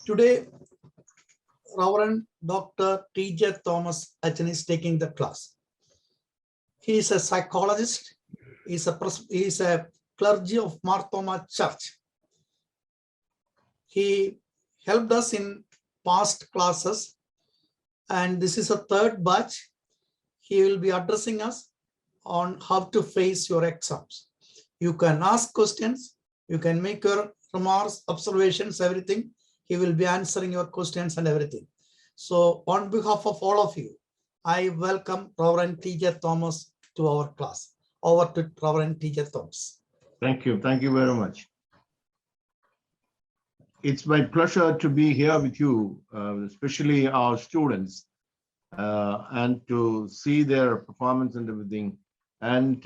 Today, Reverend Dr. T.J. Thomas Achin is taking the class. He is a psychologist. He is a clergy of Marthoma Church. He helped us in past classes, and this is a third batch. He will be addressing us on how to face your exams. You can ask questions, you can make your remarks, observations, everything. He will be answering your questions and everything. So on behalf of all of you, I welcome Reverend T.J. Thomas to our class. Over to Reverend T.J. Thomas. Thank you. Thank you very much. It's my pleasure to be here with you, especially our students, and to see their performance and everything. And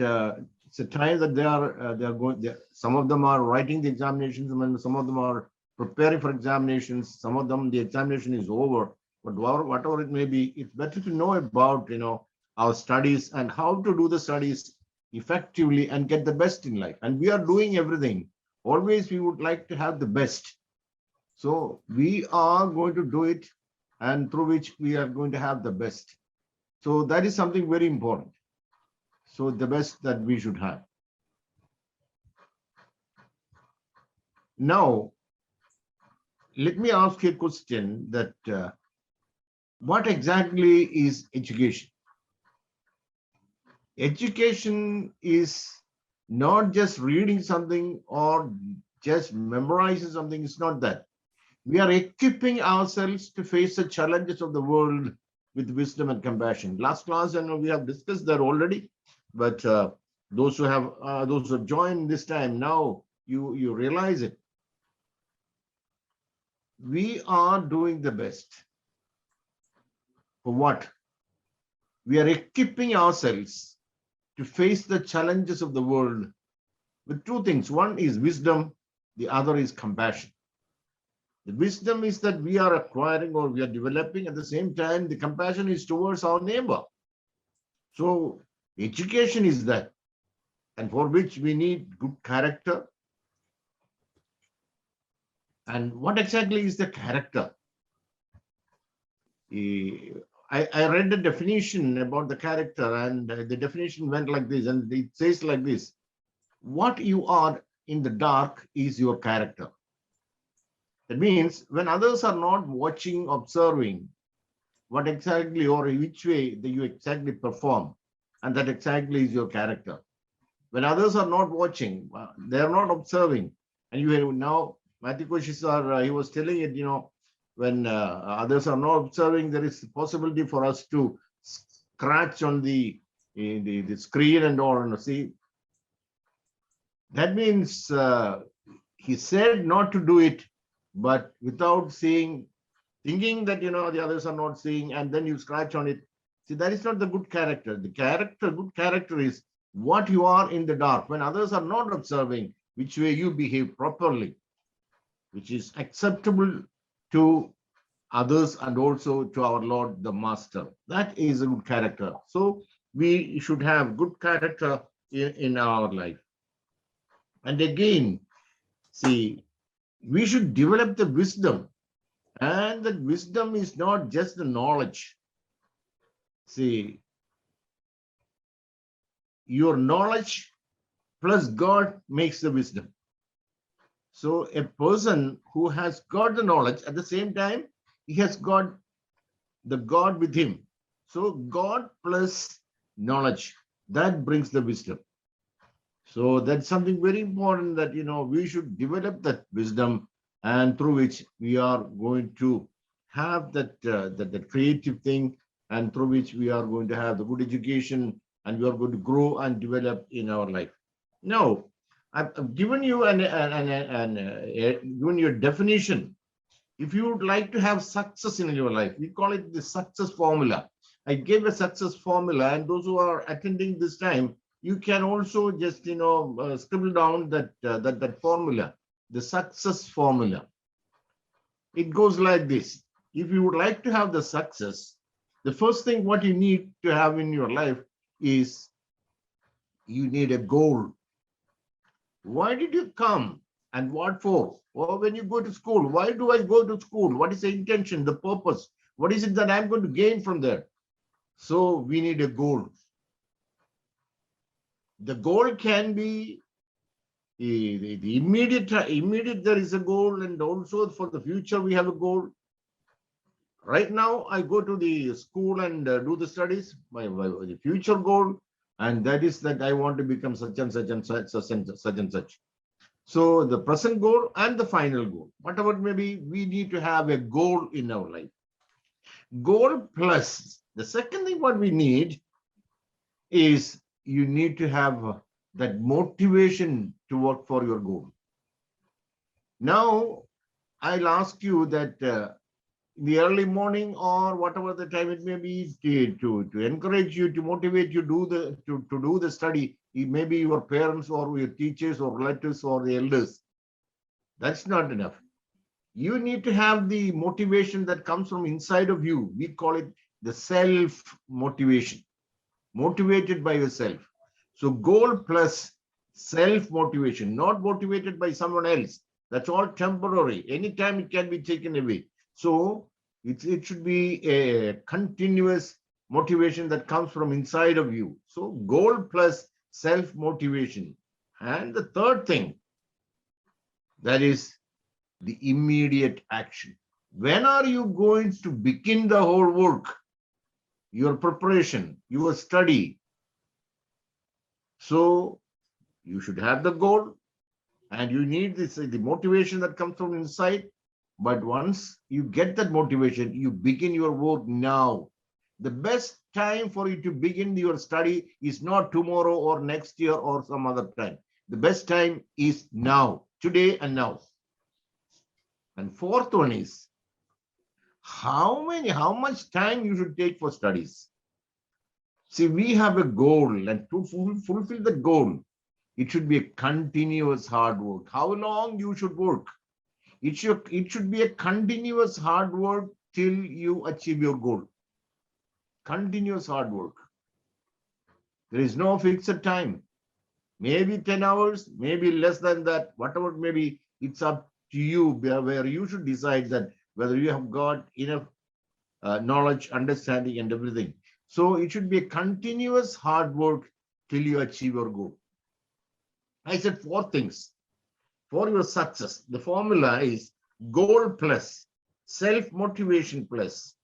it's a time that they are going. Some of them are writing the examinations, and some of them are preparing for examinations. Some of them the examination is over. But whatever it may be, it's better to know about our studies and how to do the studies effectively and get the best in life. And we are doing everything. Always we would like to have the best. So we are going to do it, and through which we are going to have the best. So that is something very important. So the best that we should have. Now, let me ask you a question that what exactly is education? Education is not just reading something or just memorizing something. It's not that. We are equipping ourselves to face the challenges of the world with wisdom and compassion. Last class, I know we have discussed that already, but those who have joined this time, now you realize it. We are doing the best. For what? We are equipping ourselves to face the challenges of the world with two things. One is wisdom, the other is compassion. The wisdom is that we are acquiring or we are developing. At the same time, the compassion is towards our neighbor. So education is that, and for which we need good character. And what exactly is the character? I read the definition about the character, and the definition went like this, and it says like this: what you are in the dark is your character. That means when others are not watching, observing what exactly or which way that you exactly perform, and that exactly is your character. When others are not watching, they are not observing, and you have now, Matthew Koshishar, he was telling it, when others are not observing, there is a possibility for us to scratch on the screen and all, see. That means he said not to do it, but without seeing, thinking that, the others are not seeing, and then you scratch on it. See, that is not the good character. The good character is what you are in the dark. When others are not observing, which way you behave properly, which is acceptable to others and also to our Lord, the Master. That is a good character. So we should have good character in our life. And again, see, we should develop the wisdom. And that wisdom is not just the knowledge. See, your knowledge plus God makes the wisdom. So a person who has got the knowledge, at the same time, he has got the God with him. So God plus knowledge, that brings the wisdom. So that's something very important that, we should develop that wisdom, and through which we are going to have that creative thing, and through which we are going to have the good education, and we are going to grow and develop in our life. Now, I've given you given you a definition. If you would like to have success in your life, we call it the success formula. I gave a success formula, and those who are attending this time, you can also just scribble down that formula, the success formula. It goes like this: if you would like to have the success, the first thing what you need to have in your life is you need a goal. Why did you come And what for? Or when you go to school, why do I go to school? What is the intention, the purpose? What is it that I'm going to gain from there? So we need a goal. The goal can be the immediate there is a goal, and also for the future we have a goal. Right now I go to the school and do the studies, my the future goal, and that is that I want to become such and such and such and such. So the present goal and the final goal, whatever it may be, we need to have a goal in our life. Goal plus the second thing what we need is you need to have that motivation to work for your goal. Now, I'll ask you that in the early morning or whatever the time it may be, to encourage you, to motivate you to do the study, maybe your parents or your teachers or relatives or the elders. That's not enough. You need to have the motivation that comes from inside of you. We call it the self-motivation, motivated by yourself. So goal plus self-motivation, not motivated by someone else. That's all temporary. Anytime it can be taken away. So it should be a continuous motivation that comes from inside of you. So goal plus self-motivation. And the third thing, that is the immediate action. When are you going to begin the whole work? Your preparation, your study. So you should have the goal, and you need this the motivation that comes from inside. But once you get that motivation, you begin your work now. The best time for you to begin your study is not tomorrow or next year or some other time. The best time is now, today and now. And fourth one is how much time you should take for studies. See, we have a goal, and to fulfill the goal, it should be a continuous hard work. How long you should work? It should be a continuous hard work till you achieve your goal. Continuous hard work. There is no fixed time. Maybe 10 hours, maybe less than that, whatever it may be, it's up to you, where you should decide that whether you have got enough knowledge, understanding, and everything. So it should be a continuous hard work till you achieve your goal. I said 4 things for your success. The formula is goal plus self-motivation plus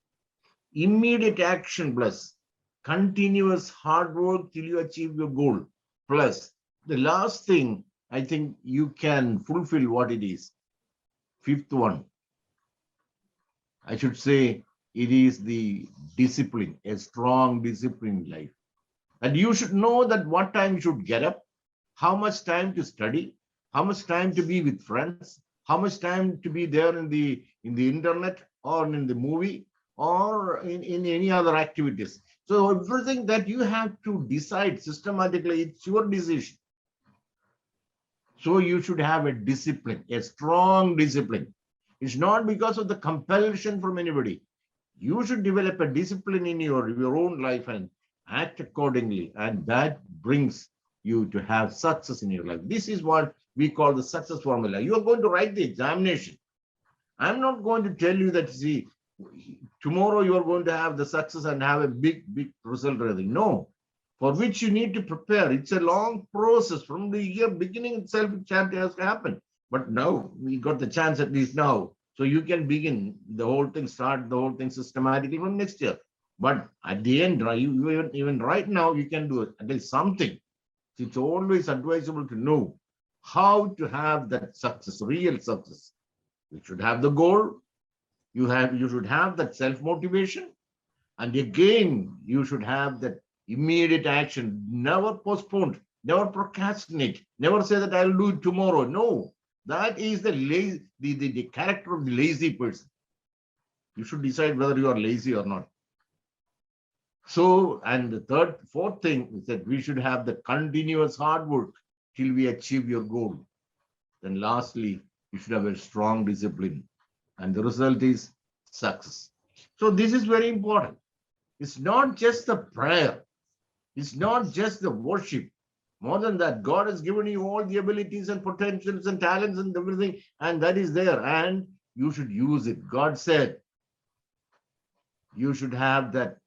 immediate action plus continuous hard work till you achieve your goal plus the last thing. I think you can fulfill what it is. 5th one, I should say, it is the discipline, a strong discipline in life. And you should know that what time you should get up, how much time to study, how much time to be with friends, how much time to be there in the internet or in the movie or in any other activities. So everything that you have to decide systematically, it's your decision. So you should have a discipline, a strong discipline. It's not because of the compulsion from anybody. You should develop a discipline in your own life and act accordingly. And that brings you to have success in your life. This is what we call the success formula. You are going to write the examination. I'm not going to tell you that, see, tomorrow you are going to have the success and have a big result or anything. No, for which you need to prepare. It's a long process. From the year beginning itself, it has to happen. But now we got the chance, at least now. So you can begin the whole thing, start the whole thing systematically from next year. But at the end, even right now, you can do it. At least something. It's always advisable to know how to have that success, real success. You should have the goal. You should have that self-motivation. And again, you should have that immediate action. Never postpone, never procrastinate, never say that I'll do it tomorrow. No, that is the character of the lazy person. You should decide whether you are lazy or not. So, and the fourth thing is that we should have the continuous hard work till we achieve your goal. Then lastly, you should have a strong discipline. And the result is success. So this is very important. It's not just the prayer. It's not just the worship. More than that, God has given you all the abilities and potentials and talents and everything, and that is there, and you should use it. God said you should have that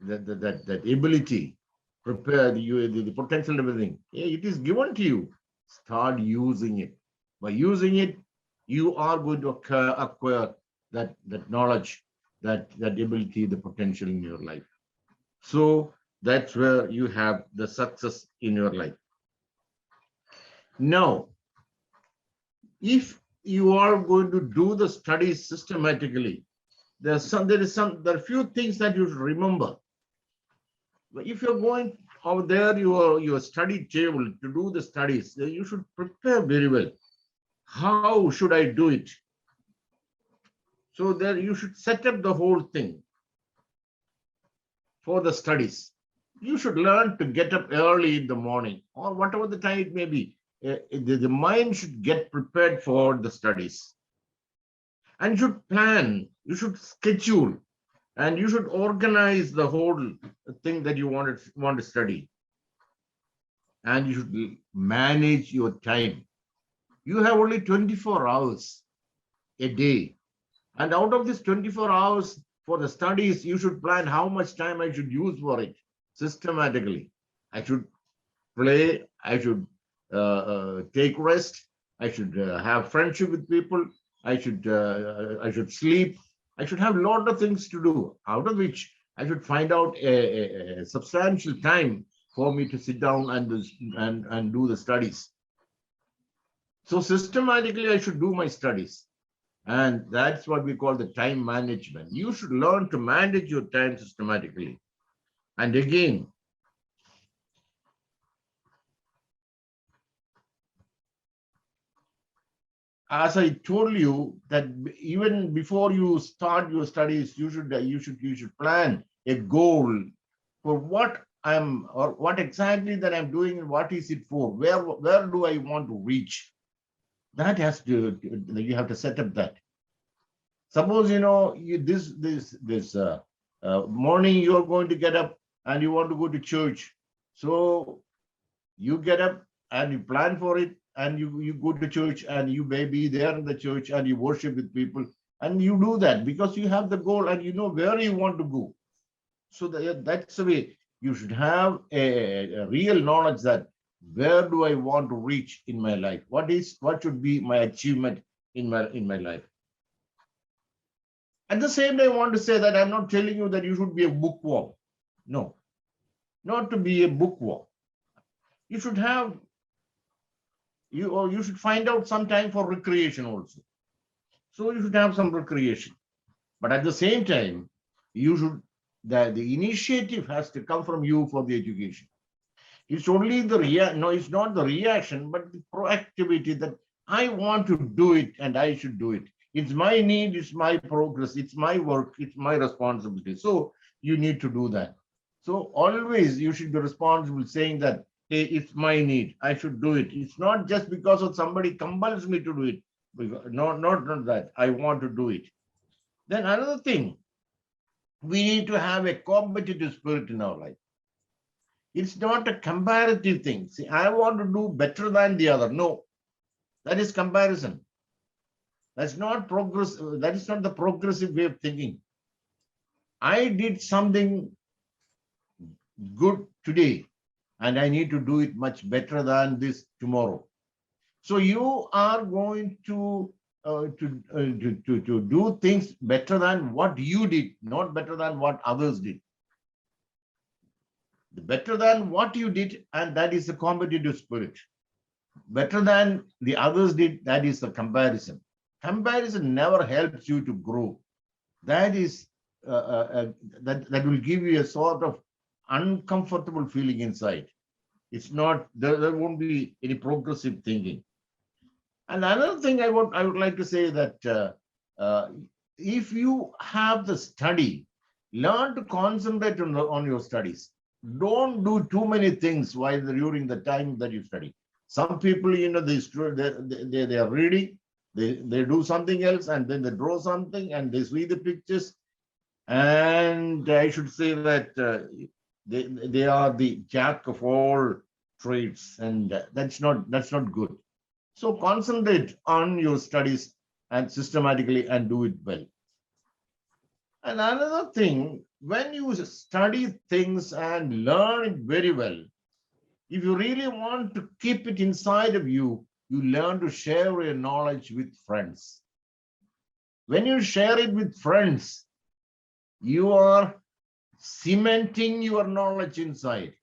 ability, prepare the potential, everything. Yeah, it is given to you. Start using it. By using it, you are going to acquire that knowledge, that ability, the potential in your life. So that's where you have the success in your life. Now, if you are going to do the studies systematically, there are few things that you should remember. If you're going out there, your study table to do the studies, you should prepare very well. How should I do it? So there you should set up the whole thing for the studies. You should learn to get up early in the morning or whatever the time it may be. The mind should get prepared for the studies. And you should plan, you should schedule, and you should organize the whole thing that you want to study. And you should manage your time. You have only 24 hours a day. And out of this 24 hours for the studies, you should plan how much time I should use for it systematically. I should play, I should take rest, I should have friendship with people, I should sleep, I should have a lot of things to do, out of which I should find out a substantial time for me to sit down and do the studies. So systematically, I should do my studies. And that's what we call the time management. You should learn to manage your time systematically. And again, as I told you, that even before you start your studies, you should plan a goal for what what exactly that I'm doing and what is it for? Where do I want to reach? That has to, you have to set up that. Suppose this morning you're going to get up and you want to go to church. So you get up and you plan for it, and you go to church, and you may be there in the church and you worship with people, and you do that because you have the goal and you know where you want to go. So that's the way you should have a real knowledge that where do I want to reach in my life? What should be my achievement in my life? At the same time, I want to say that I'm not telling you that you should be a bookworm. No, not to be a bookworm. You should have, you should find out some time for recreation also. So you should have some recreation. But at the same time, you should, the initiative has to come from you for the education. It's only it's not the reaction, but the proactivity that I want to do it and I should do it. It's my need, it's my progress, it's my work, it's my responsibility. So you need to do that. So always you should be responsible, saying that, hey, it's my need, I should do it. It's not just because of somebody compels me to do it. Not that, I want to do it. Then another thing, we need to have a competitive spirit in our life. It's not a comparative thing. See, I want to do better than the other. No, that is comparison. That's not progress. That is not the progressive way of thinking. I did something good today, and I need to do it much better than this tomorrow. So you are going to do things better than what you did, not better than what others did. Better than what you did, and that is the competitive spirit. Better than the others did, that is the comparison. Comparison never helps you to grow. That is that will give you a sort of uncomfortable feeling inside. It's not, there won't be any progressive thinking. And another thing I would like to say that if you have the study, learn to concentrate on your studies. Don't do too many things while during the time that you study. Some people, they are reading, they do something else, and then they draw something and they see the pictures. And I should say that they are the jack of all traits, and that's not good. So concentrate on your studies and systematically and do it well. And another thing, when you study things and learn it very well, if you really want to keep it inside of you, you learn to share your knowledge with friends. When you share it with friends, you are cementing your knowledge inside.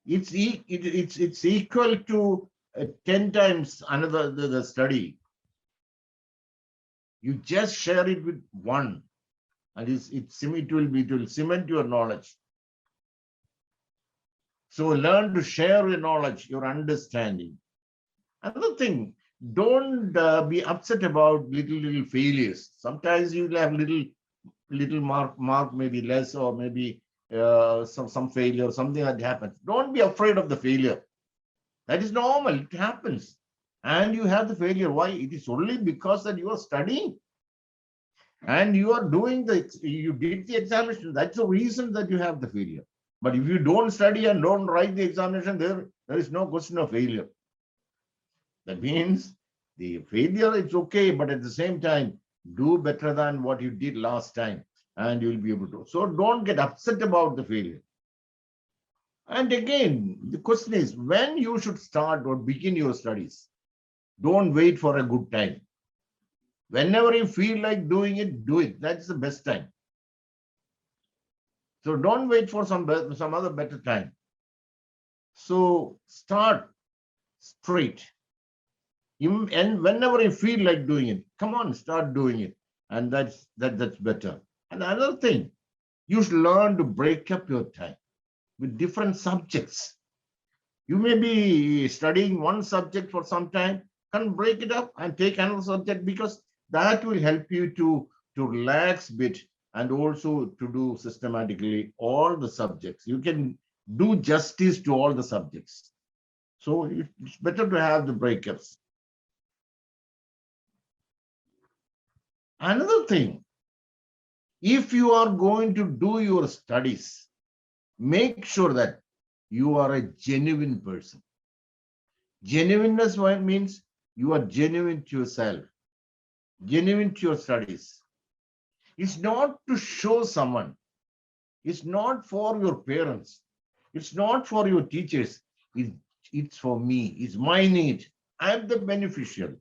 It's equal to 10 times another the study. You just share it with one, and it will cement your knowledge. So learn to share your knowledge, your understanding. Another thing, don't be upset about little failures. Sometimes you will have little mark maybe less, or maybe some failure, something that happens. Don't be afraid of the failure. That is normal. It happens. And you have the failure. Why? It is only because that you are studying and you are you did the examination. That's the reason that you have the failure. But if you don't study and don't write the examination, there is no question of failure. That means the failure, it's okay, but at the same time, do better than what you did last time, and you will be able to. So don't get upset about the failure. And again, the question is when you should start or begin your studies. Don't wait for a good time. Whenever you feel like doing it, do it. That's the best time. So don't wait for some other better time. So start straight. And whenever you feel like doing it, come on, start doing it. And that's better. And another thing, you should learn to break up your time with different subjects. You may be studying one subject for some time, can break it up and take another subject, because that will help you to relax a bit and also to do systematically all the subjects. You can do justice to all the subjects. So it's better to have the breakups. Another thing, if you are going to do your studies, make sure that you are a genuine person. Genuineness means you are genuine to yourself, genuine to your studies. It's not to show someone. It's not for your parents. It's not for your teachers. It's for me. It's my need. I'm the beneficiary.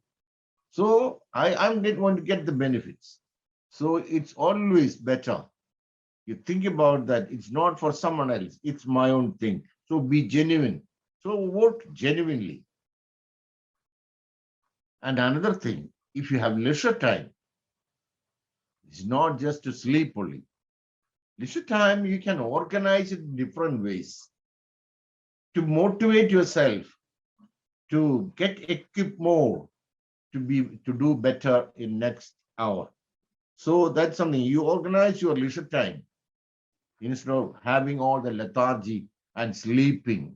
So I'm going to get the benefits. So it's always better. You think about that. It's not for someone else. It's my own thing. So be genuine. So work genuinely. And another thing, if you have leisure time, it's not just to sleep only. Leisure time, you can organize it in different ways to motivate yourself, to get equipped more, to do better in next hour. So that's something you organize your leisure time instead of having all the lethargy and sleeping.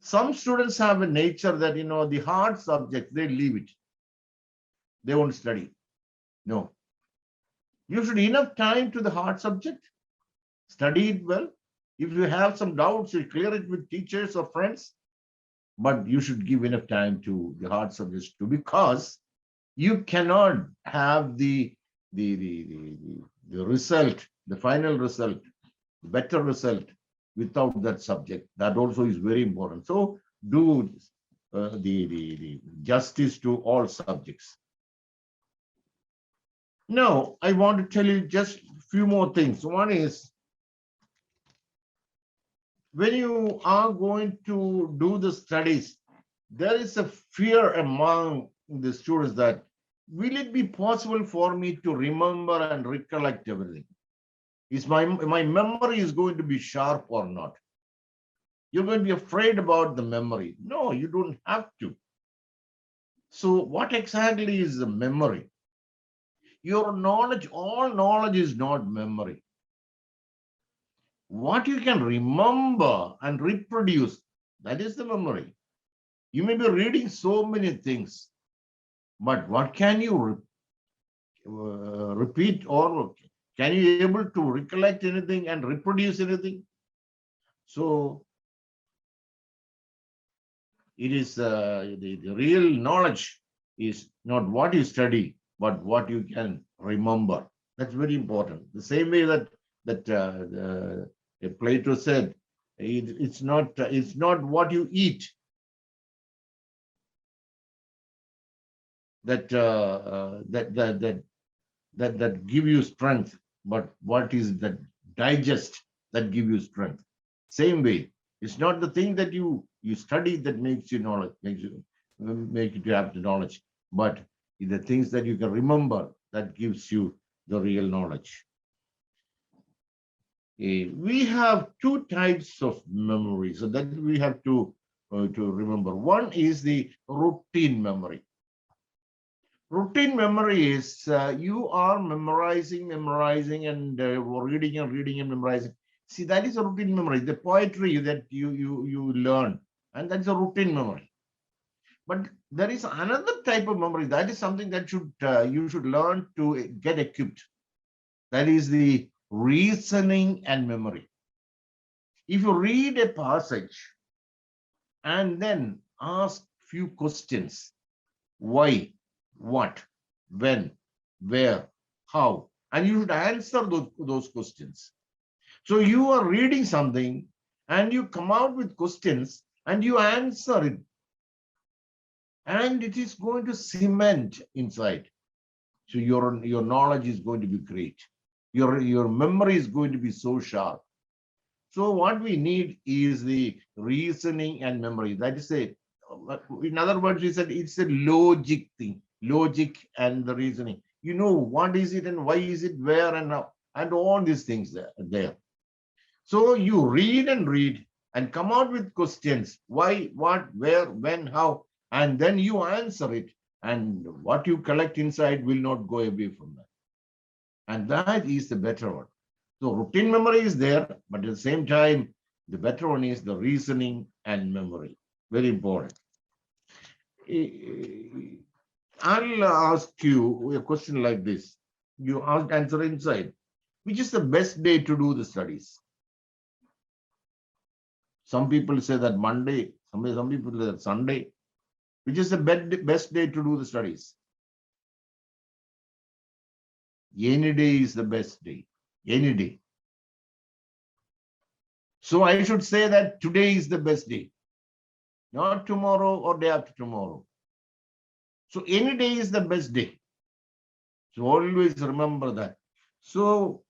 Some students have a nature that, the hard subject, they leave it. They won't study. No. You should enough time to the hard subject. Study it well. If you have some doubts, you clear it with teachers or friends. But you should give enough time to the hard subjects too, because you cannot have the result, the final result, better result without that subject. That also is very important. So do the justice to all subjects. Now, I want to tell you just a few more things. One is, when you are going to do the studies, there is a fear among the students that, will it be possible for me to remember and recollect everything? Is my memory is going to be sharp or not? You're going to be afraid about the memory. No, you don't have to. So what exactly is the memory? Your knowledge, all knowledge is not memory. What you can remember and reproduce, that is the memory. You may be reading so many things, but what can you repeat or Can you able to recollect anything and reproduce anything? So it is the real knowledge is not what you study, but what you can remember. That's very important. The same way that Plato said, it's not what you eat that give you strength, but what is that digest that give you strength. Same way, it's not the thing that you study that makes you knowledge, make you to have the knowledge, but the things that you can remember that gives you the real knowledge. We have two types of memory, so that we have to remember. One is the routine memory. Routine memory is you are memorizing and reading and memorizing. See, that is a routine memory. The poetry that you learn, and that's a routine memory. But there is another type of memory. That is something that you should learn to get equipped. That is the reasoning and memory. If you read a passage and then ask few questions, why, what, when, where, how, and you should answer those questions. So you are reading something and you come out with questions and you answer it, and it is going to cement inside. So your knowledge is going to be great. Your memory is going to be so sharp. So what we need is the reasoning and memory. That is it. In other words, we said it's a logic thing. Logic and the reasoning. You know what is it and why is it, where and how, and all these things there. So you read and come out with questions. Why, what, where, when, how, and then you answer it. And what you collect inside will not go away from that. And that is the better one. So routine memory is there, but at the same time, the better one is the reasoning and memory. Very important. I'll ask you a question like this. You answer inside. Which is the best day to do the studies? Some people say that Monday, some people say that Sunday. Which is the best day to do the studies? Any day is the best day. Any day. So I should say that today is the best day. Not tomorrow or day after tomorrow. So any day is the best day. So always remember that. So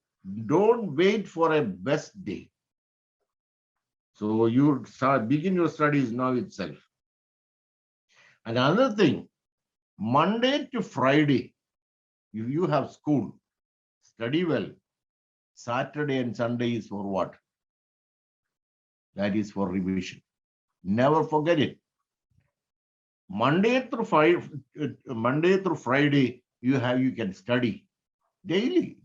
don't wait for a best day. So you begin your studies now itself. Another thing, Monday to Friday, if you have school, study well. Saturday and Sunday is for what? That is for revision. Never forget it. Monday through Friday, you can study daily.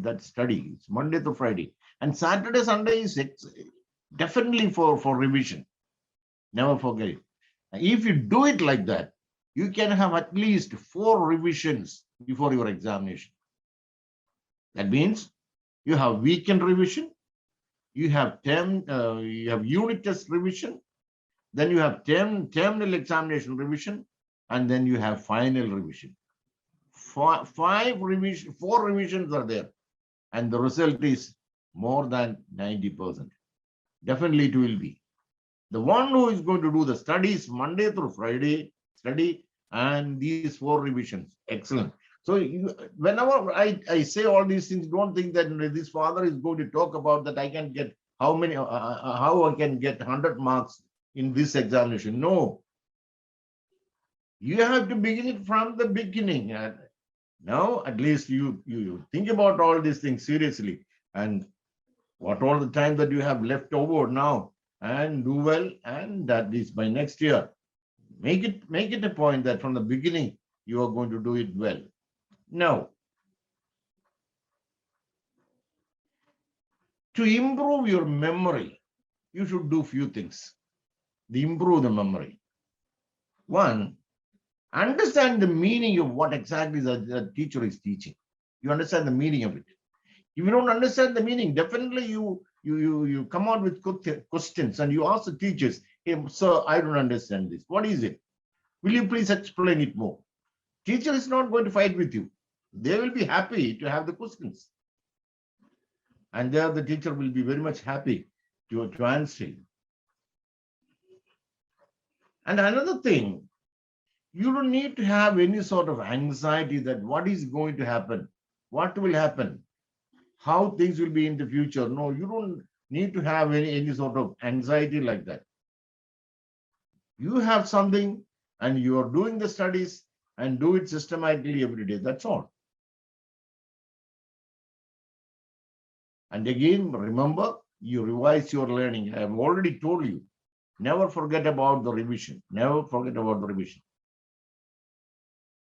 That study. It's Monday through Friday. And Saturday, Sunday is definitely for revision. Never forget it. If you do it like that, you can have at least 4 revisions before your examination. That means you have weekend revision, you have unit test revision, then you have terminal examination revision, and then you have final revision. 4 revisions are there, and the result is more than 90%. Definitely it will be. The one who is going to do the studies Monday through Friday, study, and these 4 revisions. Excellent. So whenever I say all these things, don't think that this father is going to talk about that I can get how I can get 100 marks in this examination. No. You have to begin it from the beginning. Now, at least you think about all these things seriously, and what all the time that you have left over now, and do well, and that is by next year. Make it a point that from the beginning you are going to do it well. Now, to improve your memory, you should do few things. Improve the memory. One, understand the meaning of what exactly the teacher is teaching. You understand the meaning of it. If you don't understand the meaning, definitely you come out with questions and you ask the teachers, hey, sir, I don't understand this. What is it? Will you please explain it more? Teacher is not going to fight with you. They will be happy to have the questions. And there the teacher will be very much happy to answer you. And another thing, you don't need to have any sort of anxiety that what is going to happen, what will happen, how things will be in the future. No, you don't need to have any sort of anxiety like that. You have something and you are doing the studies and do it systematically every day. That's all. And again, remember, you revise your learning. I have already told you, never forget about the revision. Never forget about the revision.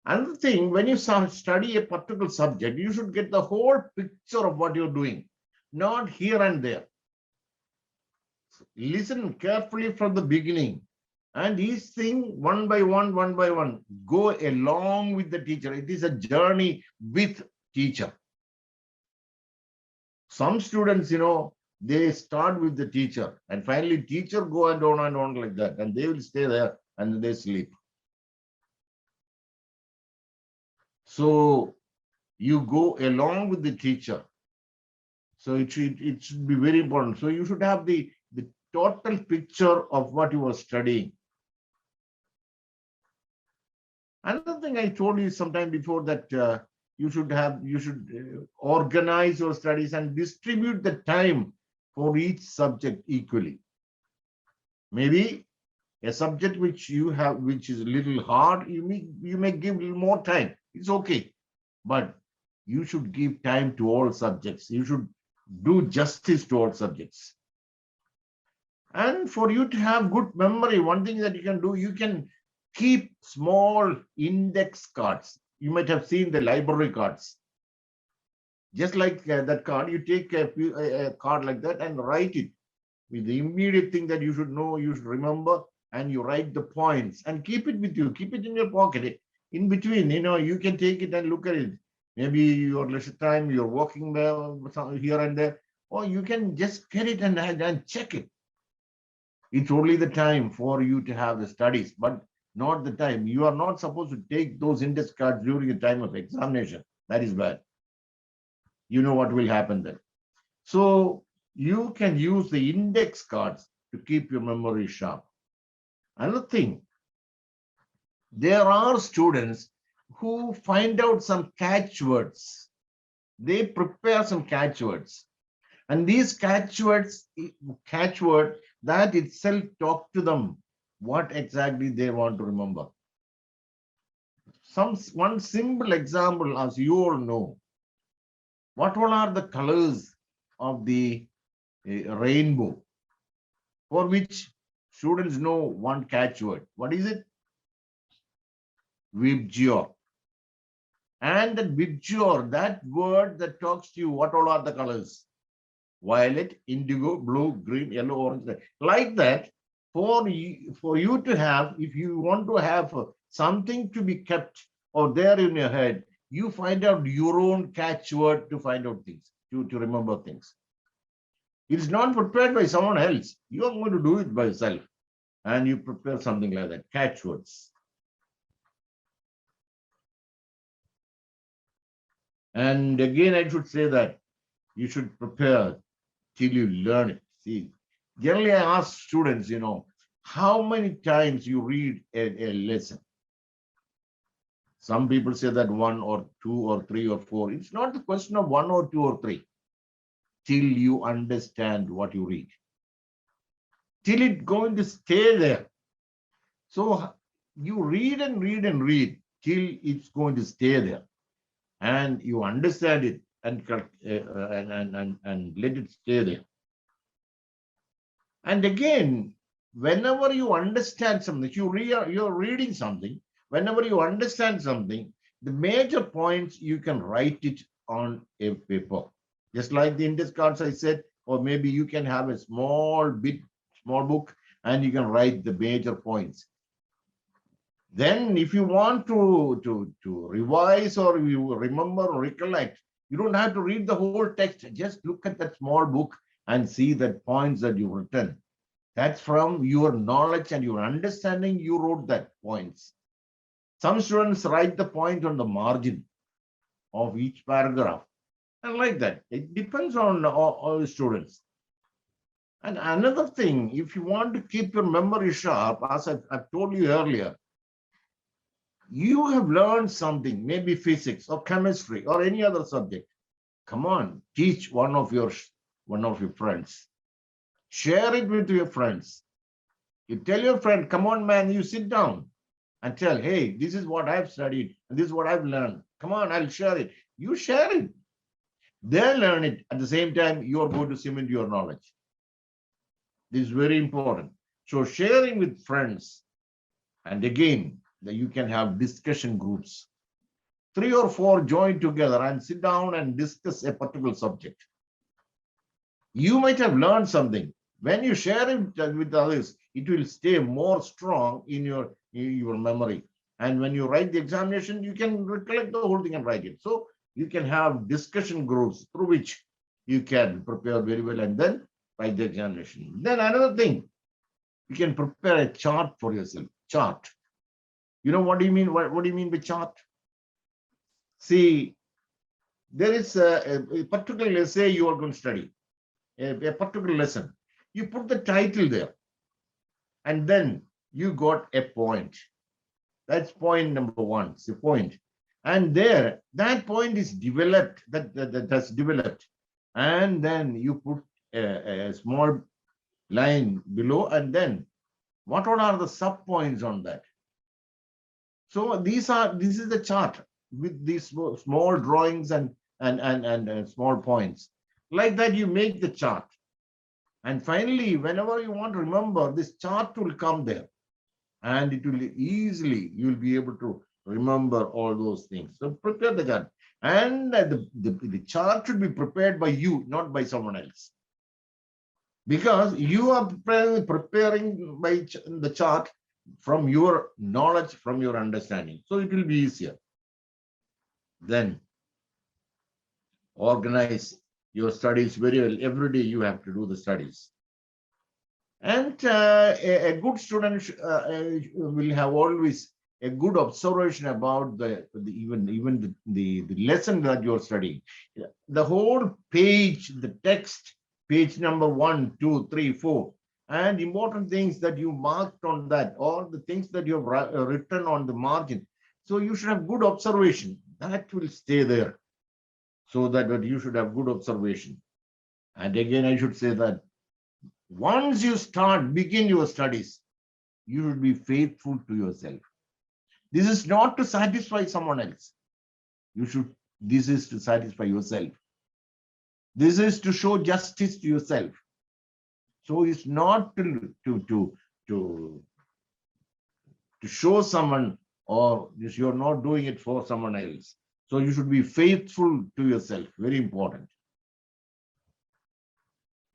Another thing, when you study a particular subject, you should get the whole picture of what you're doing, not here and there. Listen carefully from the beginning, and each thing one by one, go along with the teacher. It is a journey with teacher. Some students, they start with the teacher, and finally teacher go and on like that, and they will stay there and they sleep. So you go along with the teacher. So it should be very important. So you should have the total picture of what you are studying. Another thing I told you sometime before, that you should organize your studies and distribute the time for each subject equally. Maybe a subject which is a little hard, you may give a little more time. It's okay, but you should give time to all subjects. You should do justice to all subjects. And for you to have good memory, one thing that you can do, you can keep small index cards. You might have seen the library cards. Just like that card, you take a card like that and write it with the immediate thing that you should know, you should remember, and you write the points and keep it with you. Keep it in your pocket. In between, you can take it and look at it. Maybe your leisure time, you're walking here and there, or you can just get it and check it. It's only the time for you to have the studies, but not the time. You are not supposed to take those index cards during the time of examination. That is bad. You know what will happen then. So you can use the index cards to keep your memory sharp. Another thing, there are students who find out some catchwords. They prepare some catchwords. And these catchword that itself talk to them what exactly they want to remember. One simple example, as you all know, what all are the colors of the rainbow, for which students know one catchword. What is it? Vibgyor. And that Vibgyor, that word that talks to you, what all are the colors? Violet, indigo, blue, green, yellow, orange. Like that, for you to have, if you want to have something to be kept or there in your head, you find out your own catchword to find out things, to remember things. It's not prepared by someone else. You are going to do it by yourself. And you prepare something like that, catchwords. And again, I should say that you should prepare till you learn it. See, generally I ask students, how many times you read a lesson? Some people say that 1 or 2 or 3 or 4. It's not the question of 1 or 2 or 3. Till you understand what you read. Till it's going to stay there. So you read and read and read till it's going to stay there. And you understand it and let it stay there. And again, whenever you understand something, you're reading something, whenever you understand something, the major points, you can write it on a paper. Just like the index cards I said, or maybe you can have a small book and you can write the major points. Then if you want to revise or you remember or recollect, You don't have to read the whole text. Just look at that small book and see the points that you've written. That's from your knowledge and your understanding. You wrote that points. Some students write the point on the margin of each paragraph. And like that, it depends on all the students. And another thing, if you want to keep your memory sharp, as I've told you earlier, you have learned something, maybe physics or chemistry or any other subject. Come on, teach one of your friends. Share it with your friends. You tell your friend, come on, man, you sit down and tell, hey, this is what I've studied and this is what I've learned. Come on, I'll share it. You share it. They learn it. At the same time, you are going to cement your knowledge. This is very important. So sharing with friends, and again, that you can have discussion groups. 3 or 4 join together and sit down and discuss a particular subject. You might have learned something. When you share it with others, it will stay more strong in your memory. And when you write the examination, you can recollect the whole thing and write it. So you can have discussion groups through which you can prepare very well and then write the examination. Then another thing, you can prepare a chart for yourself. Chart. You know what do you mean? What do you mean by chart? See, there is a particular, let's say you are going to study a particular lesson. You put the title there, and then you got a point. That's point number 1. It's a point. And there, that point is developed, that's developed. And then you put a small line below, and then what are the sub points on that? So this is the chart with these small drawings and small points. Like that, you make the chart. And finally, whenever you want to remember, this chart will come there. And it will easily, you'll be able to remember all those things. So prepare the chart. And the chart should be prepared by you, not by someone else. Because you are preparing by the chart from your knowledge, from your understanding. So it will be easier. Then organize your studies very well. Every day you have to do the studies. And a good student will have always a good observation about the lesson that you're studying. The whole page, the text, page number 1, 2, 3, 4, and important things that you marked on that, or the things that you have written on the margin. So you should have good observation. That will stay there. So that you should have good observation. And again, I should say that once you begin your studies, you should be faithful to yourself. This is not to satisfy someone else. This is to satisfy yourself. This is to show justice to yourself. So it's not to show someone, or you're not doing it for someone else. So you should be faithful to yourself. Very important.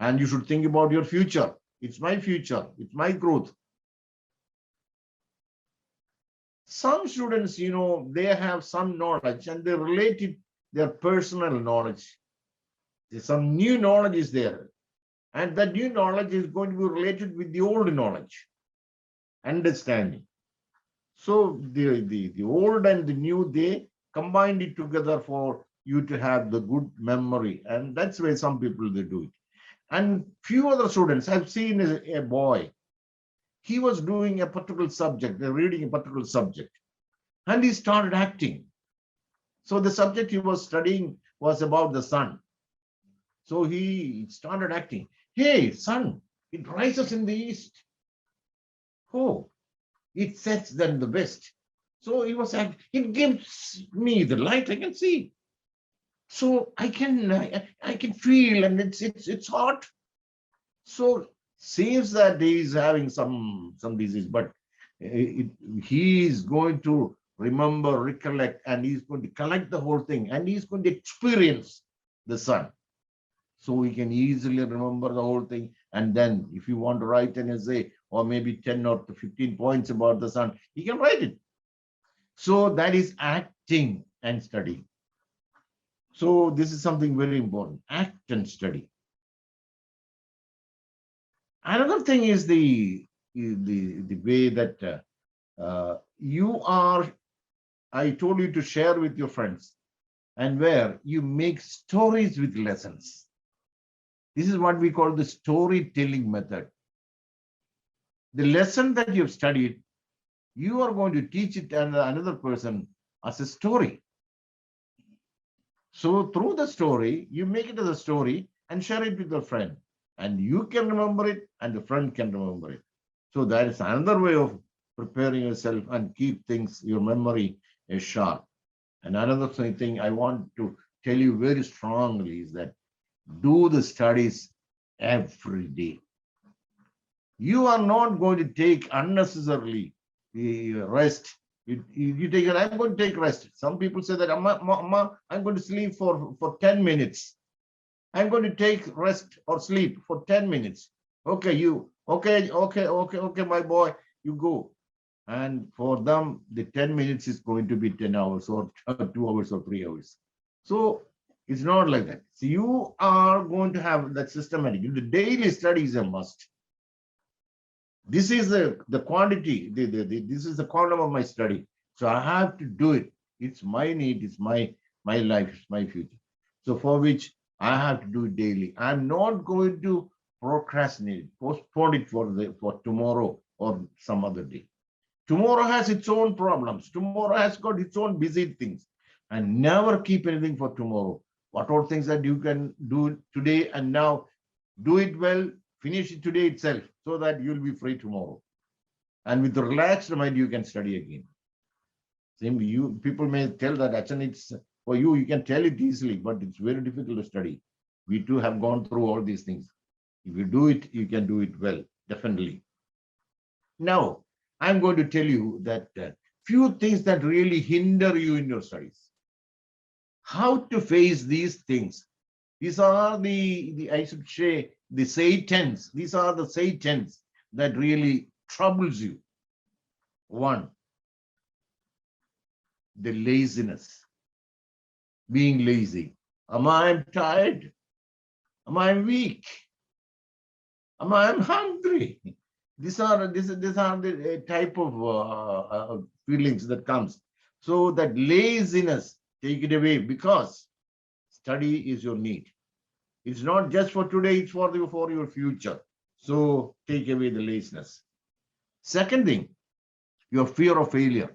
And you should think about your future. It's my future. It's my growth. Some students, they have some knowledge and they relate it, their personal knowledge. Some new knowledge is there. And that new knowledge is going to be related with the old knowledge, understanding. So the old and the new, they combined it together for you to have the good memory. And that's why some people, they do it. And few other students, I've seen a boy, he was doing a particular subject, reading a particular subject, and he started acting. So the subject he was studying was about the sun. So he started acting. Hey, sun, it rises in the east. Oh, it sets then the west. So he was acting. It gives me the light, I can see. So I can feel, and it's hot. So seems that he is having some disease, but he is going to remember, recollect, and he's going to collect the whole thing, and he's going to experience the sun. So he can easily remember the whole thing. And then if you want to write an essay or maybe 10 or 15 points about the sun, he can write it. So that is acting and studying. So this is something very important. Act and study. Another thing is the way that you are. I told you to share with your friends, and where you make stories with lessons. This is what we call the storytelling method. The lesson that you've studied, you are going to teach it to another person as a story. So through the story, you make it as a story and share it with your friend. And you can remember it and the friend can remember it. So that is another way of preparing yourself and keep things, your memory is sharp. And another thing I want to tell you very strongly is that do the studies every day. You are not going to take unnecessarily the rest. You take it, I'm going to take rest. Some people say that, I'm going to sleep for 10 minutes. I'm going to take rest or sleep for 10 minutes. Okay, okay, my boy, you go. And for them, the 10 minutes is going to be 10 hours or 2 hours or 3 hours. So it's not like that. So you are going to have that systematic. The daily study is a must. This is the quantity, this is the quantum of my study. So I have to do it. It's my need, it's my life, it's my future. So for which I have to do it daily. I'm not going to procrastinate, postpone it for tomorrow or some other day. Tomorrow has its own problems. Tomorrow has got its own busy things. And never keep anything for tomorrow. What are things that you can do today and now? Do it well, finish it today itself so that you'll be free tomorrow. And with a relaxed mind, you can study again. Same you people may tell that actually it's for you, you can tell it easily, but it's very difficult to study. We too have gone through all these things. If you do it, you can do it well, definitely. Now, I'm going to tell you that few things that really hinder you in your studies. How to face these things. These are the I should say, the Satans. These are the Satans that really troubles you. One, the laziness, being lazy. Am I tired? Am I weak? Am I hungry? These are the type of feelings that comes. So that laziness, take it away, because study is your need. It's not just for today, it's for your future. So take away the laziness. Second thing, your fear of failure.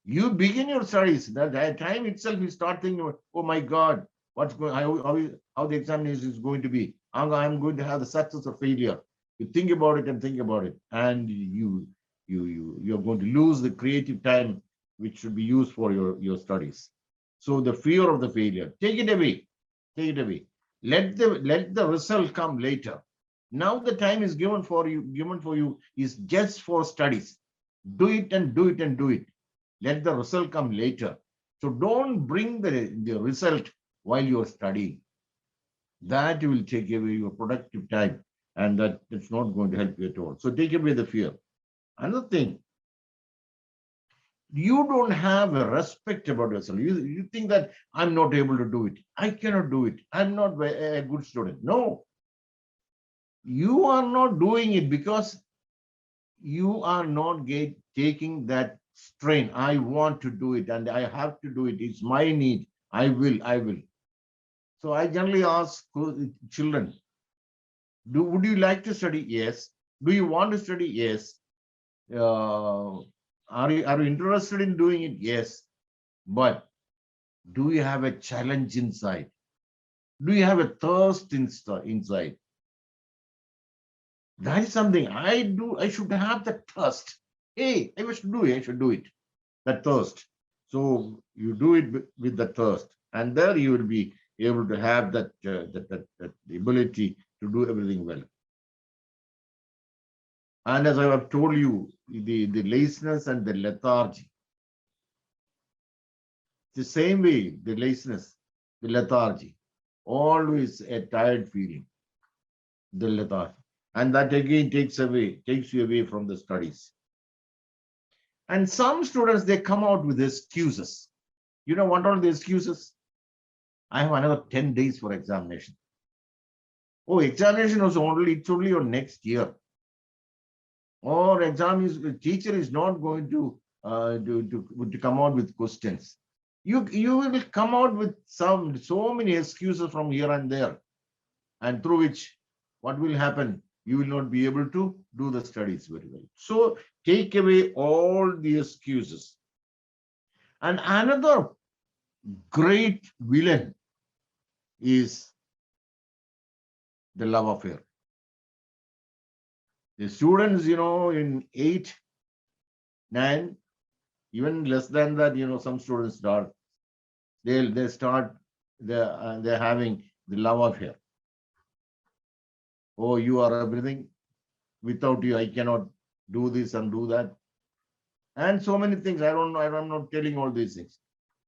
You begin your studies, that time itself you start thinking, oh my God, what's going, how the examination is going to be. I'm going to have the success or failure. You think about it and think about it, and you're going to lose the creative time which should be used for your studies. So the fear of the failure, take it away, take it away. Let the result come later. Now the time is given for you is just for studies. Do it and do it and do it. Let the result come later. So don't bring the result while you're studying. That will take away your productive time, and that's not going to help you at all. So take away the fear. Another thing, you don't have a respect about yourself. You think that I'm not able to do it. I cannot do it. I'm not a good student. No, you are not doing it because you are not taking that strain. I want to do it and I have to do it. It's my need. I will. So I generally ask children, would you like to study? Yes. Do you want to study? Yes. Are you interested in doing it? Yes. But do you have a challenge inside? Do you have a thirst inside? That is something I do. I should have that thirst. Hey, I should do it. That thirst. So you do it with the thirst, and there you will be able to have that ability to do everything well. And as I have told you, the laziness and the lethargy. The same way, the laziness, the lethargy, always a tired feeling, the lethargy. And that again takes you away from the studies. And some students, they come out with excuses. You know what are the excuses? I have another 10 days for examination. Oh, examination was it's only your next year. Or the teacher is not going to come out with questions. You will come out with so many excuses from here and there, and through which what will happen? You will not be able to do the studies very well. So take away all the excuses. And another great villain is the love affair. The students, in 8, 9, even less than that, some students start. They're having the love affair. Oh, you are everything. Without you, I cannot do this and do that. And so many things. I don't know. I'm not telling all these things.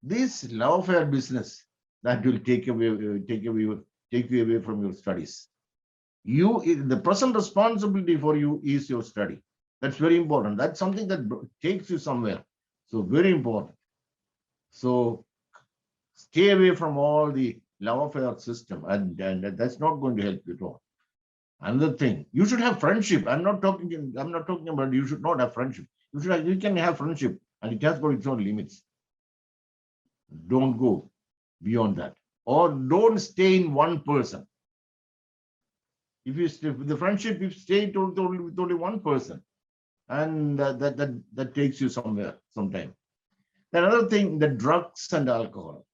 This love affair business that will take you away from your studies. The present responsibility for you is your study. That's very important. That's something that takes you somewhere. So very important. So stay away from all the love affair system, and that's not going to help you at all. Another thing, you should have friendship. I'm not talking about you should not have friendship. You can have friendship, and it has got its own limits. Don't go beyond that, or don't stay in one person. If the friendship, if stay with only one person, and that takes you somewhere sometime. Another thing, the drugs and alcohol.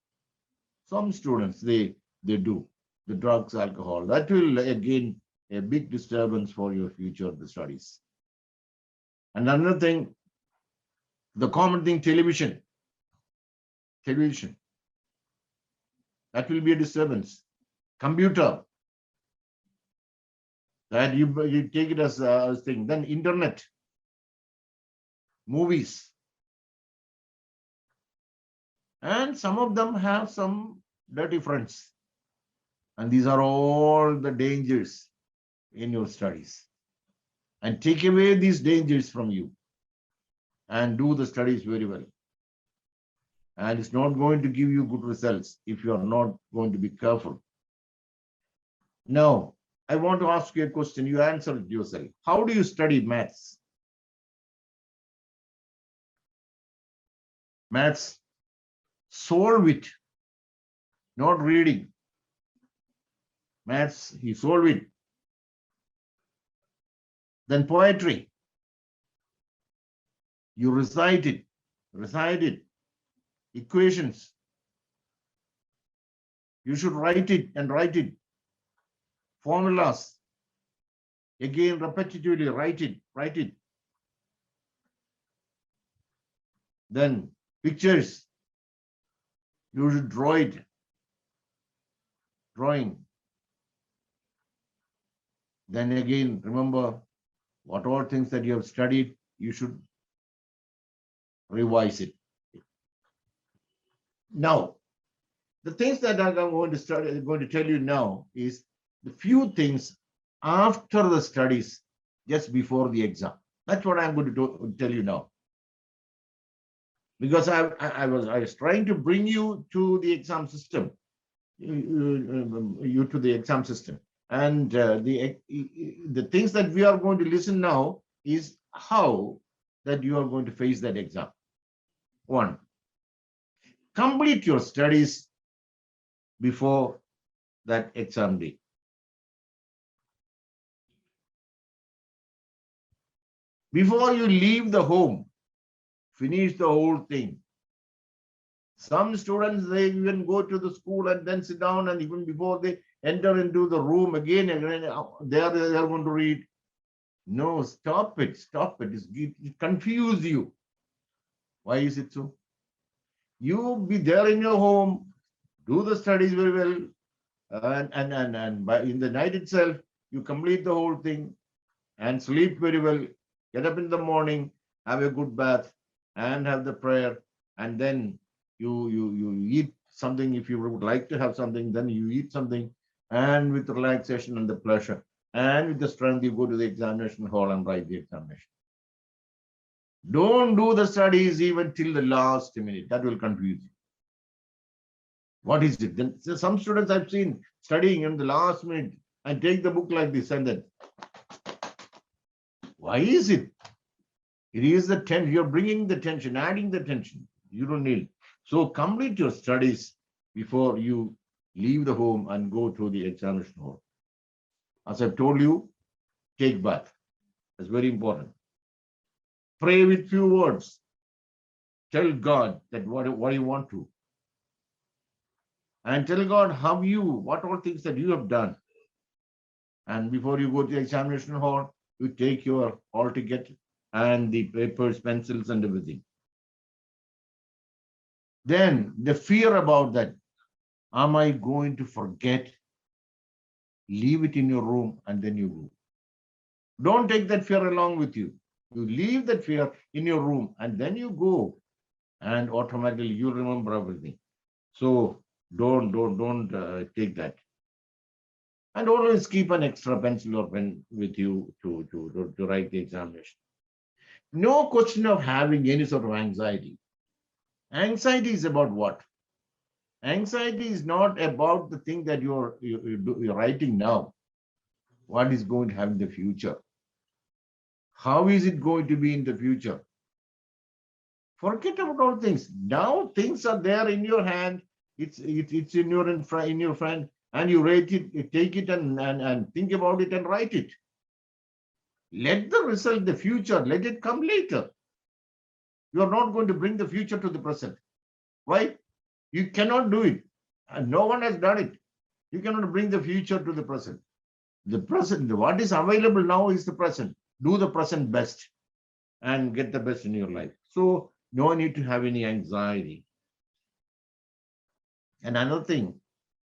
Some students they do the drugs, alcohol. That will again a big disturbance for your future studies. And another thing, the common thing, television. That will be a disturbance. Computer. That you take it as a thing. Then internet, movies. And some of them have some dirty friends. And these are all the dangers in your studies. And take away these dangers from you and do the studies very well. And it's not going to give you good results if you are not going to be careful. Now, I want to ask you a question. You answer it yourself. How do you study maths? Maths, solve it, not reading. Maths, you solve it. Then poetry, you recite it. Equations, you should write it. Formulas, again repetitively write it. Then pictures, you should draw it. Drawing. Then again, remember what all things that you have studied, you should revise it. Now, the things that I'm going to tell you now is the few things after the studies, just before the exam. That's what I'm going to tell you now. Because I was trying to bring you to the exam system, you to the exam system. And the things that we are going to listen now is how that you are going to face that exam. 1, complete your studies before that exam day. Before you leave the home, finish the whole thing. Some students, they even go to the school and then sit down, and even before they enter into the room again, they are going to read. No, stop it. It confuses you. Why is it so? You be there in your home, do the studies very well, and in the night itself, you complete the whole thing and sleep very well. Get up in the morning, have a good bath, and have the prayer, and then you eat something. If you would like to have something, then you eat something, and with relaxation and the pleasure and with the strength, you go to the examination hall and write the examination. Don't do the studies even till the last minute. That will confuse you. What is it? Then some students I've seen studying in the last minute and take the book like this and then. Why is it? It is the tension. You're bringing the tension, adding the tension. You don't need. So complete your studies before you leave the home and go to the examination hall. As I've told you, take bath. That's very important. Pray with few words. Tell God that what you want to. And tell God what all things that you have done. And before you go to the examination hall, you take your hall ticket and the papers, pencils, and everything. Then the fear about that, am I going to forget? Leave it in your room and then you go. Don't take that fear along with you. You leave that fear in your room and then you go, and automatically you remember everything. So don't take that. And always keep an extra pencil or pen with you to write the examination. No question of having any sort of anxiety. Anxiety is about what? Anxiety is not about the thing that you're writing now. What is going to happen in the future? How is it going to be in the future? Forget about all things. Now things are there in your hand. It's in your friend, and you rate it, you take it and think about it and write it. Let the result, the future, let it come later. You are not going to bring the future to the present. Why? You cannot do it. And no one has done it. You cannot bring the future to the present. The present, what is available now is the present. Do the present best and get the best in your life. So no need to have any anxiety. And another thing,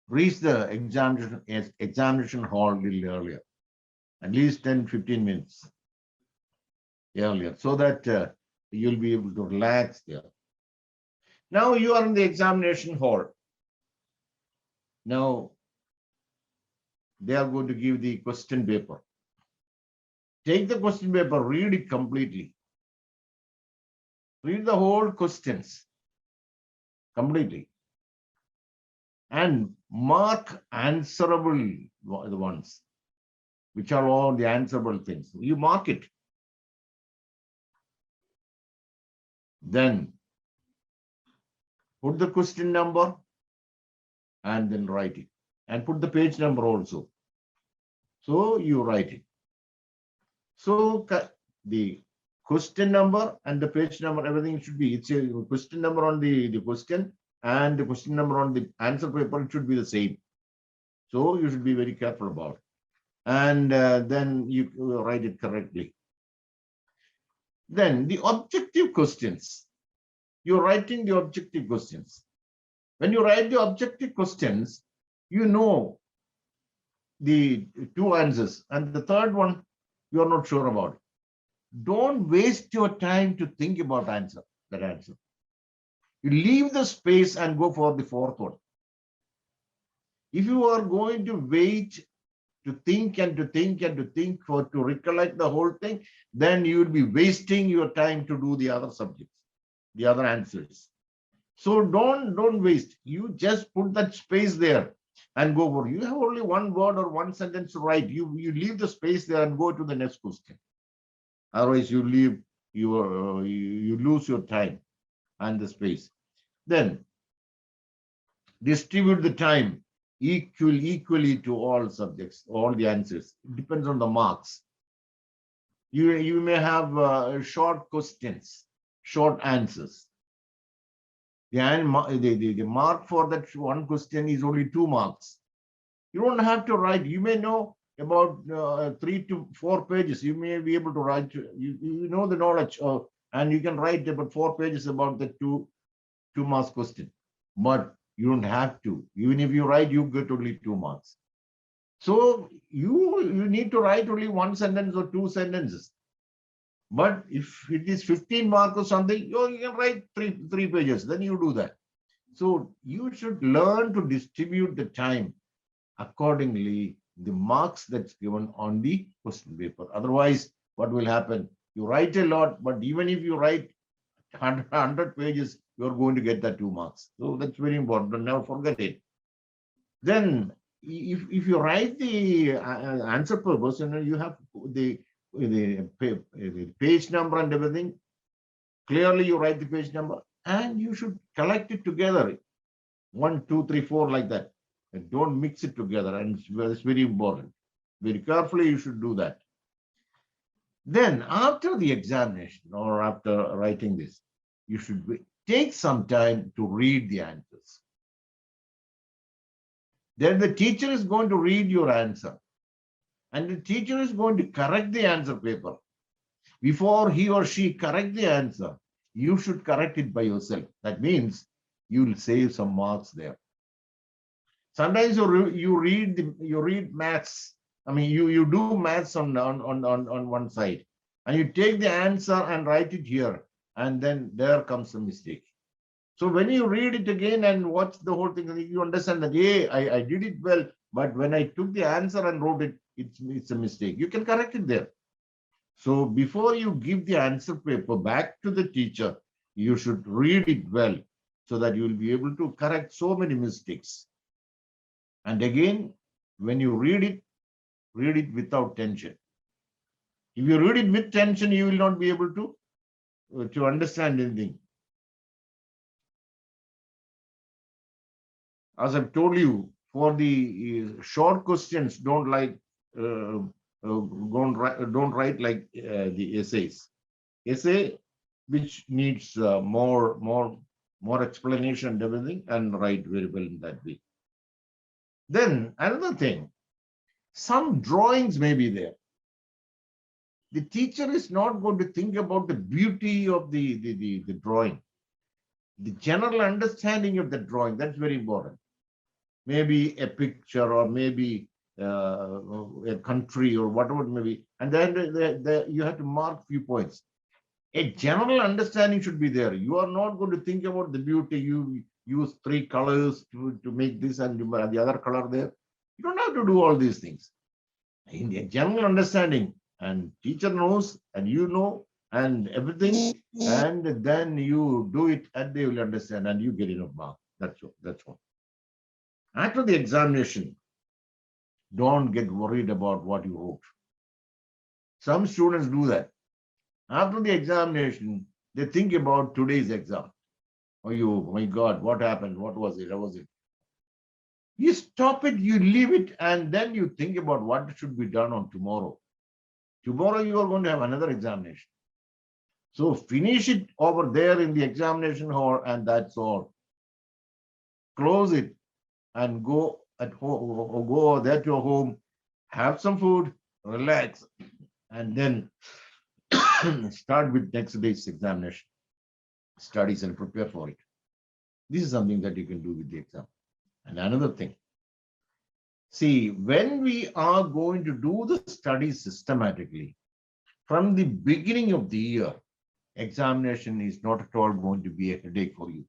reach the examination hall a little earlier, at least 10-15 minutes earlier, so that you'll be able to relax there. Now you are in the examination hall. Now they are going to give the question paper. Take the question paper, read it completely. Read the whole questions completely. And mark answerable the ones, which are all the answerable things. You mark it. Then put the question number and then write it. And put the page number also. So you write it. So the question number and the page number, everything should be, it's a question number on the question and the question number on the answer paper, it should be the same. So you should be very careful about it. And then you write it correctly. Then the objective questions. You're writing the objective questions. When you write the objective questions, you know the two answers. And the third one, you are not sure about. Don't waste your time to think about that answer. You leave the space and go for the fourth one. If you are going to wait to think and to think and to think to recollect the whole thing, then you will be wasting your time to do the other subjects, the other answers. So don't waste. You just put that space there and go over. You have only one word or one sentence to write. You leave the space there and go to the next question. Otherwise, you lose your time and the space. Then distribute the time equally to all subjects, all the answers. It depends on the marks. You may have short questions, short answers. The mark for that one question is only 2 marks. You don't have to write. You may know about 3 to 4 pages. You may be able to write. You know the knowledge, and you can write about 4 pages about the 2 marks question. But you don't have to. Even if you write, you get only 2 marks. So you need to write only 1 sentence or 2 sentences. But if it is 15 marks or something, you can write three pages. Then you do that. So you should learn to distribute the time accordingly, the marks that's given on the question paper. Otherwise, what will happen? You write a lot, but even if you write 100 pages, you're going to get that 2 marks. So that's very important. Don't never forget it. Then if you write the answer purpose, you have the page number and everything. Clearly, you write the page number, and you should collect it together. 1, 2, 3, 4, like that. And don't mix it together. And it's very important. Very carefully, you should do that. Then, after the examination or after writing this, you should take some time to read the answers. Then the teacher is going to read your answer, and the teacher is going to correct the answer paper. Before he or she correct the answer, you should correct it by yourself. That means you'll save some marks there. Sometimes you read maths. I mean, you do maths on one side, and you take the answer and write it here, and then there comes a mistake. So when you read it again and watch the whole thing, you understand that, hey, I did it well, but when I took the answer and wrote it, it's a mistake. You can correct it there. So before you give the answer paper back to the teacher, you should read it well so that you will be able to correct so many mistakes. And again, when you read it without tension. If you read it with tension, you will not be able to understand anything. As I've told you, for the short questions, don't write like the essays. Essay which needs more explanation and everything, and write very well in that way. Then another thing, some drawings may be there. The teacher is not going to think about the beauty of the drawing. The general understanding of the drawing, that's very important. Maybe a picture, or maybe a country, or whatever it may be. And then you have to mark few points. A general understanding should be there. You are not going to think about the beauty. You use 3 colors to make this and the other color there. You don't have to do all these things. In the general understanding, and teacher knows, and you know, and everything, and then you do it, and they will understand, and you get enough mark. That's all. After the examination, don't get worried about what you wrote. Some students do that. After the examination, they think about today's exam. Oh my God, what happened? What was it? How was it? You stop it, you leave it, and then you think about what should be done on tomorrow. Tomorrow you are going to have another examination. So finish it over there in the examination hall, and that's all. Close it and go at home, or go there to your home, have some food, relax, and then start with next day's examination, studies, and prepare for it. This is something that you can do with the exam. And another thing, see, when we are going to do the studies systematically, from the beginning of the year, examination is not at all going to be a headache for you.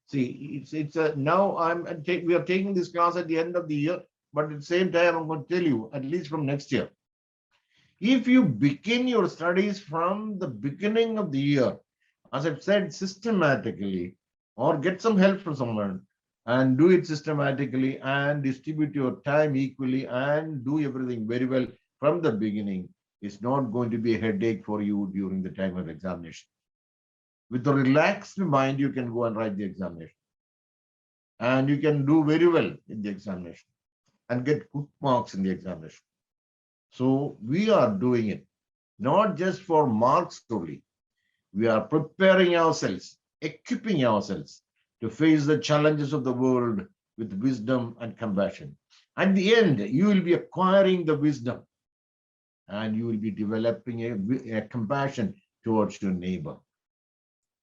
See, now we are taking this class at the end of the year, but at the same time, I'm going to tell you, at least from next year, if you begin your studies from the beginning of the year, as I've said, systematically, or get some help from someone and do it systematically and distribute your time equally and do everything very well from the beginning, it's not going to be a headache for you during the time of examination. With a relaxed mind, you can go and write the examination. And you can do very well in the examination and get good marks in the examination. So we are doing it, not just for marks only. We are preparing ourselves, equipping ourselves to face the challenges of the world with wisdom and compassion. At the end, you will be acquiring the wisdom, and you will be developing a compassion towards your neighbor.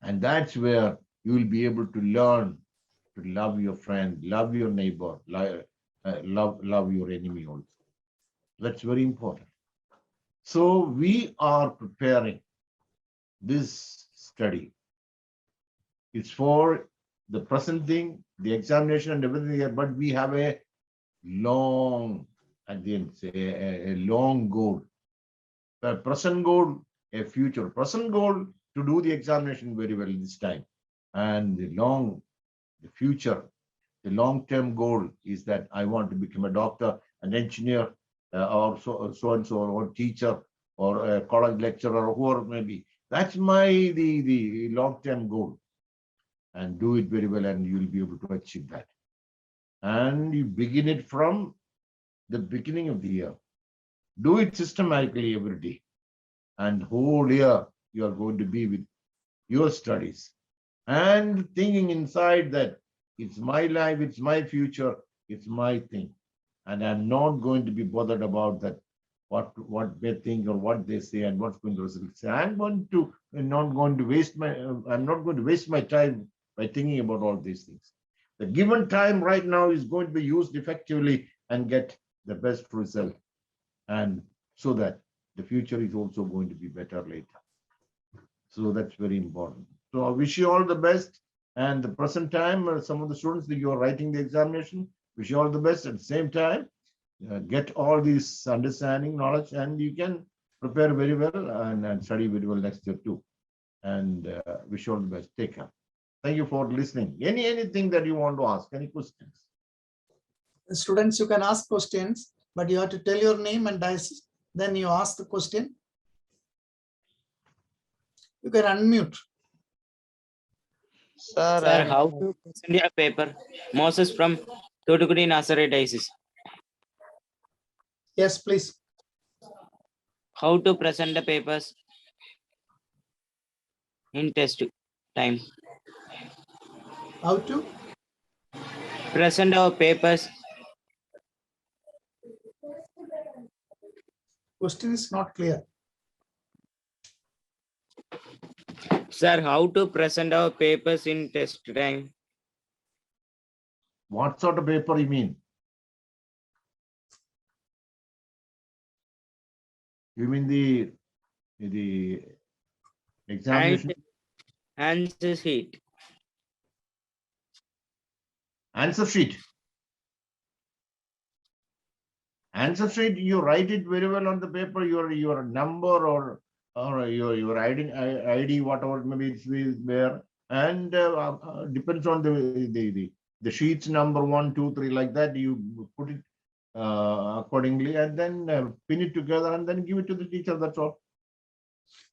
And that's where you will be able to learn to love your friend, love your neighbor, love your enemy also. That's very important. So we are preparing this study. It's for the present thing, the examination and everything here, but we have a long, at the end, a long goal. A present goal, a future. Present goal to do the examination very well this time. And the future, the long-term goal is that I want to become a doctor, an engineer, or so and so, or teacher, or a college lecturer, or whoever it may be. That's the long-term goal. And do it very well, and you'll be able to achieve that. And you begin it from the beginning of the year. Do it systematically every day. And whole year you are going to be with your studies and thinking inside that it's my life, it's my future, it's my thing. And I'm not going to be bothered about that, what they think or what they say and what's going to result. I'm not going to waste my time by thinking about all these things. The given time right now is going to be used effectively and get the best result. And so that the future is also going to be better later. So that's very important. So I wish you all the best. And the present time, some of the students that you are writing the examination, wish you all the best. At the same time, get all this understanding, knowledge, and you can prepare very well and study very well next year too. And wish you all the best. Take care. Thank you for listening. Anything that you want to ask? Any questions? Students, you can ask questions, but you have to tell your name and diocese. Then you ask the question. You can unmute. Sir, how to present a paper? Moses from Thuthukudi Nazareth Diocese. Yes, please. How to present the papers in test time? How to? Present our papers. Question is not clear. Sir, how to present our papers in test time? What sort of paper you mean? You mean the examination? Answer sheet. Answer sheet. Answer sheet, you write it very well on the paper, your number or your ID, whatever maybe it's there, and depends on the sheets number 1, 2, 3, like that. You put it accordingly, and then pin it together, and then give it to the teacher. That's all.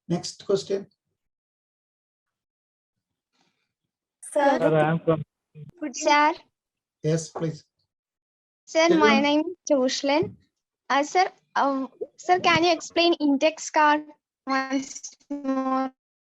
Next question. Sir, sir, Yes, please. sir, Tell my them. name is Joshlin. Sir, can you explain index card once more?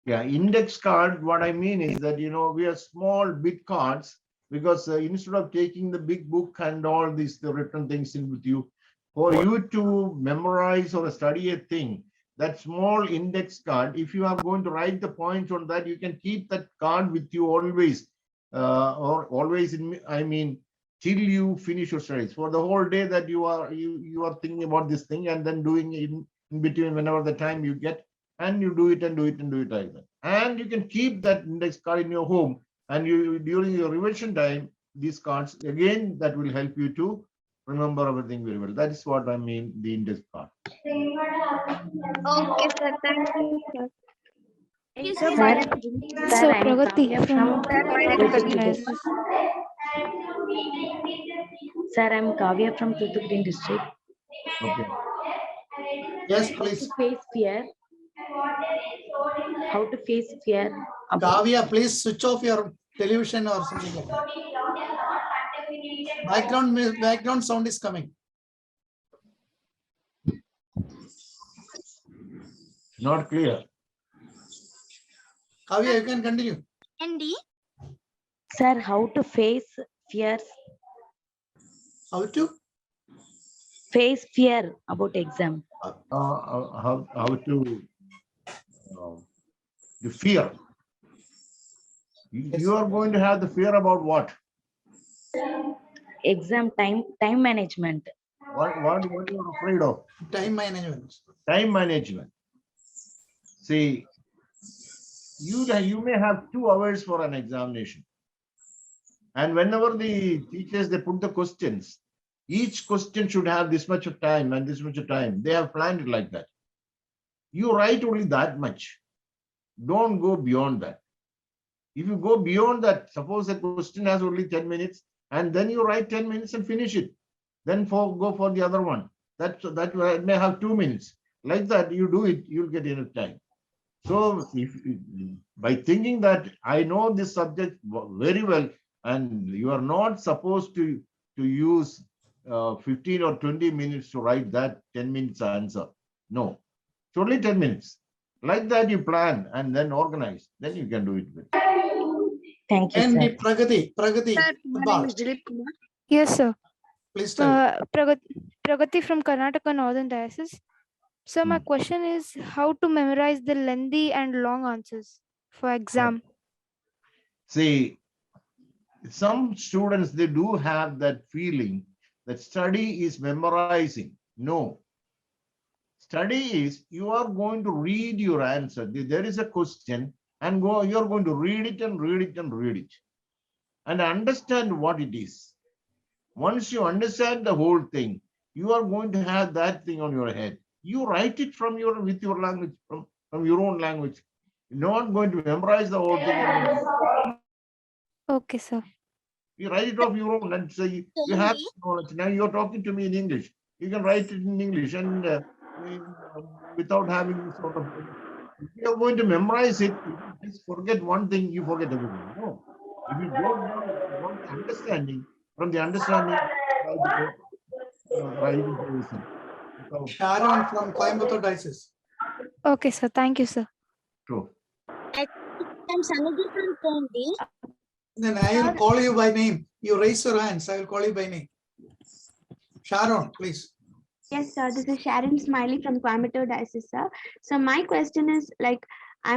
Yeah, index card, what I mean is that, we are small bit cards, because instead of taking the big book and all these the written things in with you, for you to memorize or study a thing, that small index card, if you are going to write the points on that, you can keep that card with you always, or always till you finish your studies. For the whole day that you are thinking about this thing, and then doing it in between whenever the time you get, and you do it and do it and do it like that. And you can keep that index card in your home, and during your revision time, these cards again, that will help you to remember everything very well. That is what I mean, the index card. Okay, sir. Thank you, sir. Sir, I'm Kavya from Thuthukudi district. Sir, I'm Kavya from Thuthukudi district. Okay. Yes, How to please. face fear? How to face fear? Kavya, please switch off your television or something like that. Background sound is coming. Not clear. Kavya, you can continue. Sir, how to face fears? How to? Face fear about exam. How to the fear. You are going to have the fear about what? Exam time management. What you are afraid of? Time management. Time management. See, you may have 2 hours for an examination, and whenever the teachers, they put the questions, each question should have this much of time and this much of time. They have planned it like that. You write only that much. Don't go beyond that. If you go beyond that, suppose a question has only 10 minutes, and then you write 10 minutes and finish it. Then go for the other one. That may have 2 minutes. Like that, you do it, you'll get enough time. So if by thinking that I know this subject very well, and you are not supposed to use 15 or 20 minutes to write that 10 minutes answer. No, it's only 10 minutes. Like that, you plan and then organize. Then you can do it. Thank you, And sir. the Pragati, Sir, my name is Subhash, Dilip Kumar. Yes, sir. please tell. Pragati from Karnataka Northern Diocese. So my Hmm. question is how to memorize the lengthy and long answers for exam. See, some students, they do have that feeling that study is memorizing. No. Study is you are going to read your answer. There is a question and you're going to read it and read it and read it and understand what it is. Once you understand the whole thing, you are going to have that thing on your head. You write it with your language, from your own language. You're not going to memorize the whole thing. Okay, sir. You write it off your own and say you have knowledge. Now you're talking to me in English. You can write it in English and without having sort of, if you're going to memorize it, if you just forget one thing, you forget everything. No. If you go want understanding, from the understanding, try to listen. So, Sharon from Coimbatore Diocese. Okay, sir. Thank you, sir. true. I'm Sanidhi from Kondi. Then I will call you by name. You raise your hands. I will call you by name. Sharon, please. Yes, sir. This is Sharon Smiley from Coimbatore Diocese, sir. So my question is like, I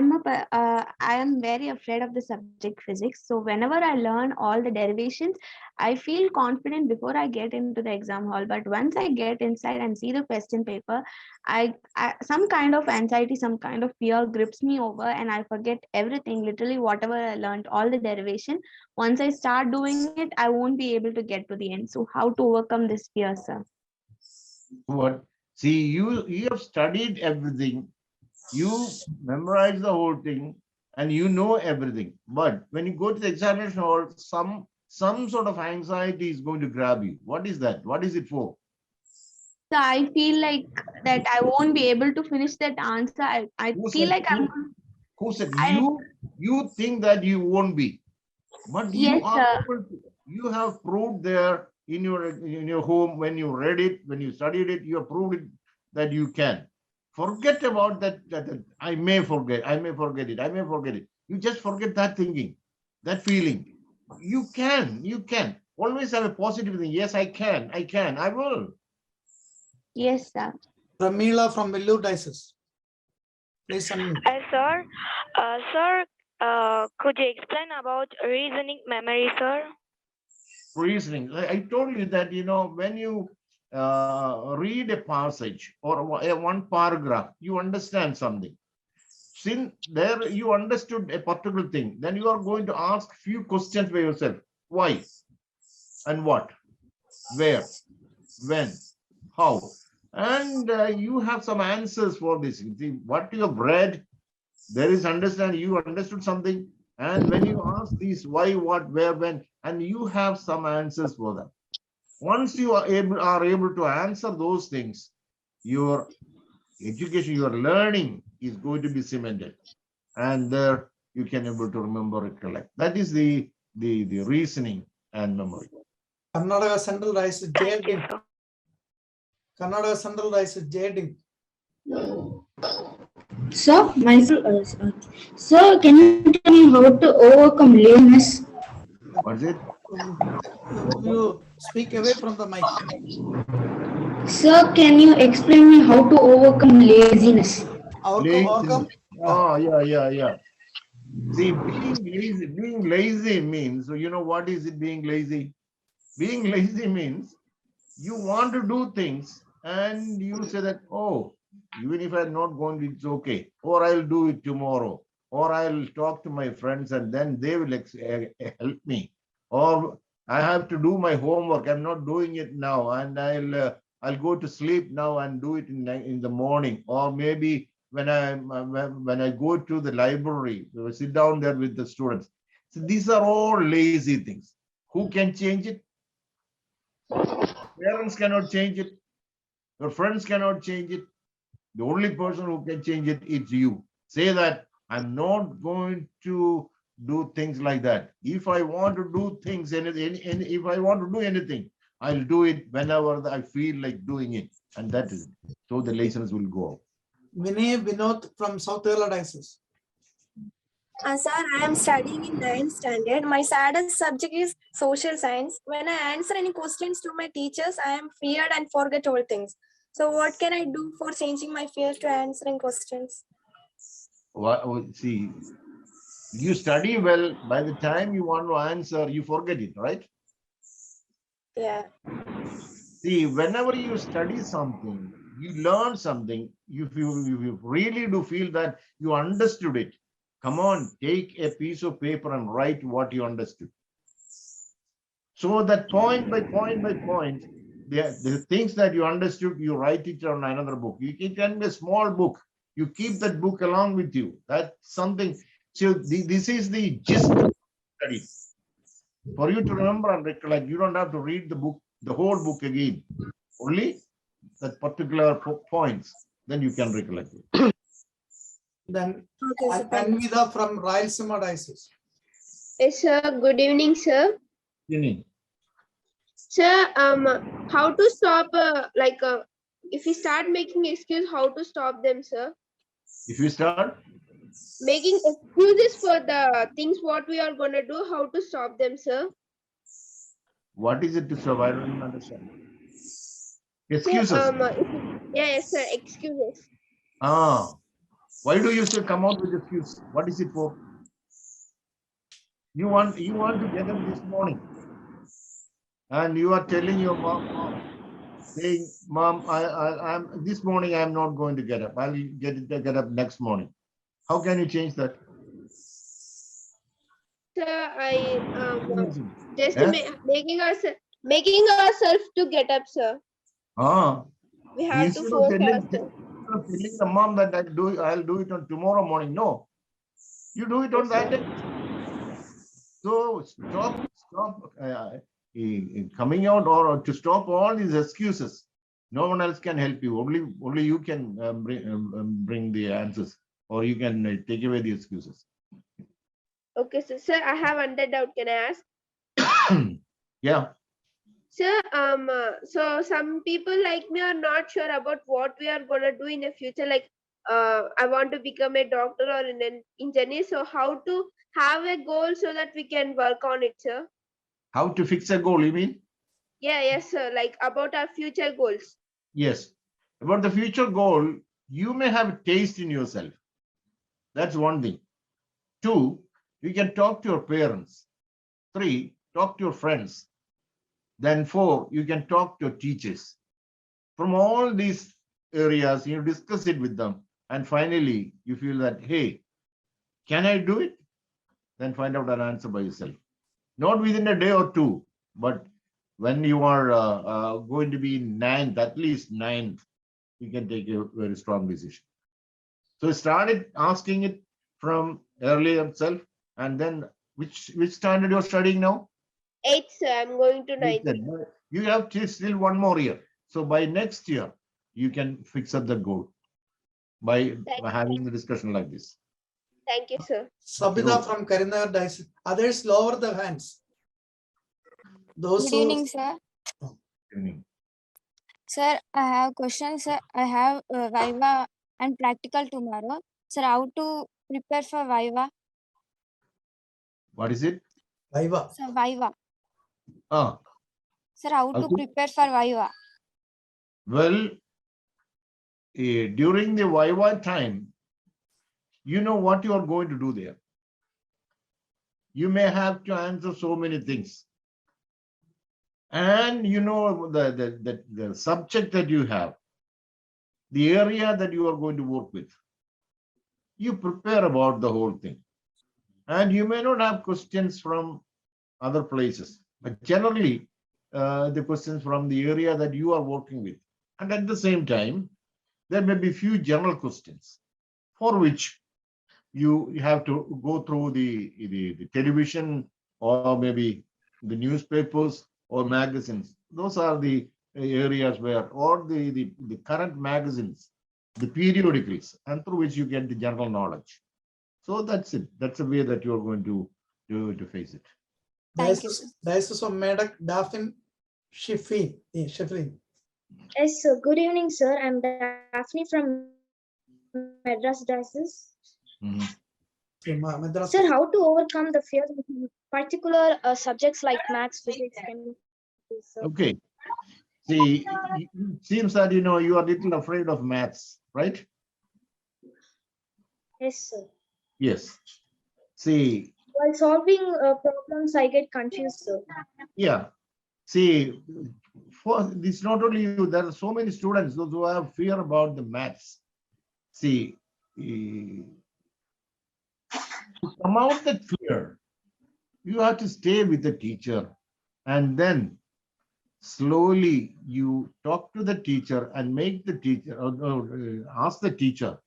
am very afraid of the subject physics. So whenever I learn all the derivations, I feel confident before I get into the exam hall. But once I get inside and see the question paper, I some kind of anxiety, some kind of fear grips me over, and I forget everything. Literally, whatever I learned, all the derivation. Once I start doing it, I won't be able to get to the end. So how to overcome this fear, sir? What? See, you have studied everything. You memorize the whole thing and you know everything. But when you go to the examination hall, some sort of anxiety is going to grab you. What is that? What is it for? So I feel like that I won't be able to finish that answer. I Who feel said, like who said I- you think that you won't be, but you Yes, are sir. able to. You have proved there in your home when you read it, when you studied it, you have proved it that you can. Forget about that I may forget it. You just forget that thinking, that feeling. You can always have a positive thing. Yes, I can, I will. Yes, sir. Pramila from Vellore Diocese. Please unmute. Sir, could you explain about reasoning memory, sir? Reasoning. I told you that, when you read a passage or one paragraph, you understand something. Since there you understood a particular thing, then you are going to ask few questions by yourself. Why? And what? Where? When? How? And you have some answers for this. See, what you have read, there is understanding. You understood something. And when you ask these why, what, where, when, and you have some answers for that. Once you are able to answer those things, your education, your learning is going to be cemented. And there you can able to remember, recollect. That is the reasoning and memory. Karnataka Central Diocese, Thank you, Jayadin. sir. Karnataka Central Diocese, Jayadin. Sir, sir, can you tell me how to overcome laziness? What is it? You speak away from the mic. Sir, can you explain me how to overcome laziness? Overcome. Oh, yeah. See, being lazy means, so you know what is it being lazy? Being lazy means you want to do things and you say that, oh, even if I'm not going to, it's okay. Or I'll do it tomorrow. Or I'll talk to my friends and then they will help me. Or I have to do my homework. I'm not doing it now and I'll go to sleep now and do it in the morning. Or maybe when I go to the library, sit down there with the students. So these are all lazy things. Who can change it? Parents cannot change it. Your friends cannot change it. The only person who can change it is you. Say that I'm not going to do things like that. If I want to do things, if I want to do anything, I'll do it whenever I feel like doing it. And that is it. So the laziness will go out. Vinay Vinod from South Kerala Diocese. Sir, I am studying in 9th standard. My saddest subject is social science. When I answer any questions to my teachers, I am feared and forget all things. So what can I do for changing my fear to answering questions? See, you study well, by the time you want to answer, you forget it, right? Yeah. See, whenever you study something, you learn something, if you really do feel that you understood it, come on, take a piece of paper and write what you understood. So that point by point by point, the things that you understood, you write it on another book. It can be a small book. You keep that book along with you. That's something. So this is the gist of study. For you to remember and recollect, you don't have to read the book, the whole book again. Only that particular points, then you can recollect it. Then Okay, sir. Thank you. Anvida from Rayalaseema Diocese. Yes, sir. Good evening, sir. Sir, how to stop, if we start making excuse, how to stop them, sir? If you start Making excuses for the things what we are going to do, how to stop them, sir? what is it to stop? I don't even understand. So, Excuses. yes, sir. Excuses. Why do you still come out with excuse? What is it for? You want to get up this morning, and you are telling your mom, saying, "Mom, I'm this morning. I'm not going to get up. I'll get up next morning." How can you change that? Sir, I just Yeah? making ourselves to get up, sir. We have Instead to of force telling ourselves. the mom that I'll do it on tomorrow morning. No, you do it on that day. So stop coming out or to stop all these excuses. No one else can help you. Only you can bring the answers, or you can take away the excuses. Okay, sir, I have another doubt. Can I ask? Yeah. Sir, so some people like me are not sure about what we are gonna do in the future. Like, I want to become a doctor or an engineer. So how to have a goal so that we can work on it, sir? How to fix a goal, you mean? Yeah, yes, sir. Like about our future goals. Yes. About the future goal, you may have a taste in yourself. That's one thing. 2, you can talk to your parents. 3, talk to your friends. Then 4, you can talk to your teachers. From all these areas, you discuss it with them. And finally, you feel that, hey, can I do it? Then find out an answer by yourself. Not within a day or 2, but when you are going to be 9th, at least 9th, you can take a very strong decision. So I started asking it from earlier itself. And then which standard you're studying now? 8th, sir. I'm going to 9th. You have still 1 more year. So by next year, you can fix up the goal by having the discussion like this. Thank you, sir. Sabita from Karinagar Diocese. Others lower their hands. Those Good evening, sir. Good evening. Sir, I have questions. Sir, I have Viva and practical tomorrow. Sir, how to prepare for Viva? What is it? Viva. Sir, Viva. Sir, how to prepare for Viva? Well, during the Viva time, you know what you are going to do there. You may have to answer so many things. And you know the subject that you have, the area that you are going to work with. You prepare about the whole thing. And you may not have questions from other places, but generally the questions from the area that you are working with. And at the same time, there may be few general questions. for which you have to go through the television or maybe the newspapers or magazines. Those are the areas where, or the current magazines, the periodicals, and through which you get the general knowledge. So that's it. That's the way that you're going to face it. Diocese of Medak, Daphne Shifrin. Yes, sir. Good evening, sir. I'm Daphne from Madras Diocese. Madras. Sir, how to overcome the fear in particular subjects like maths, physics, chemistry, sir? Okay. See, it seems that you are a little afraid of maths, right? Yes, sir. Yes. See, While solving problems, I get confused, sir. yeah. See, for this, not only you, there are so many students those who have fear about the maths. See, to come out that fear, you have to stay with the teacher, and then slowly you talk to the teacher and make the teacher ask the teacher,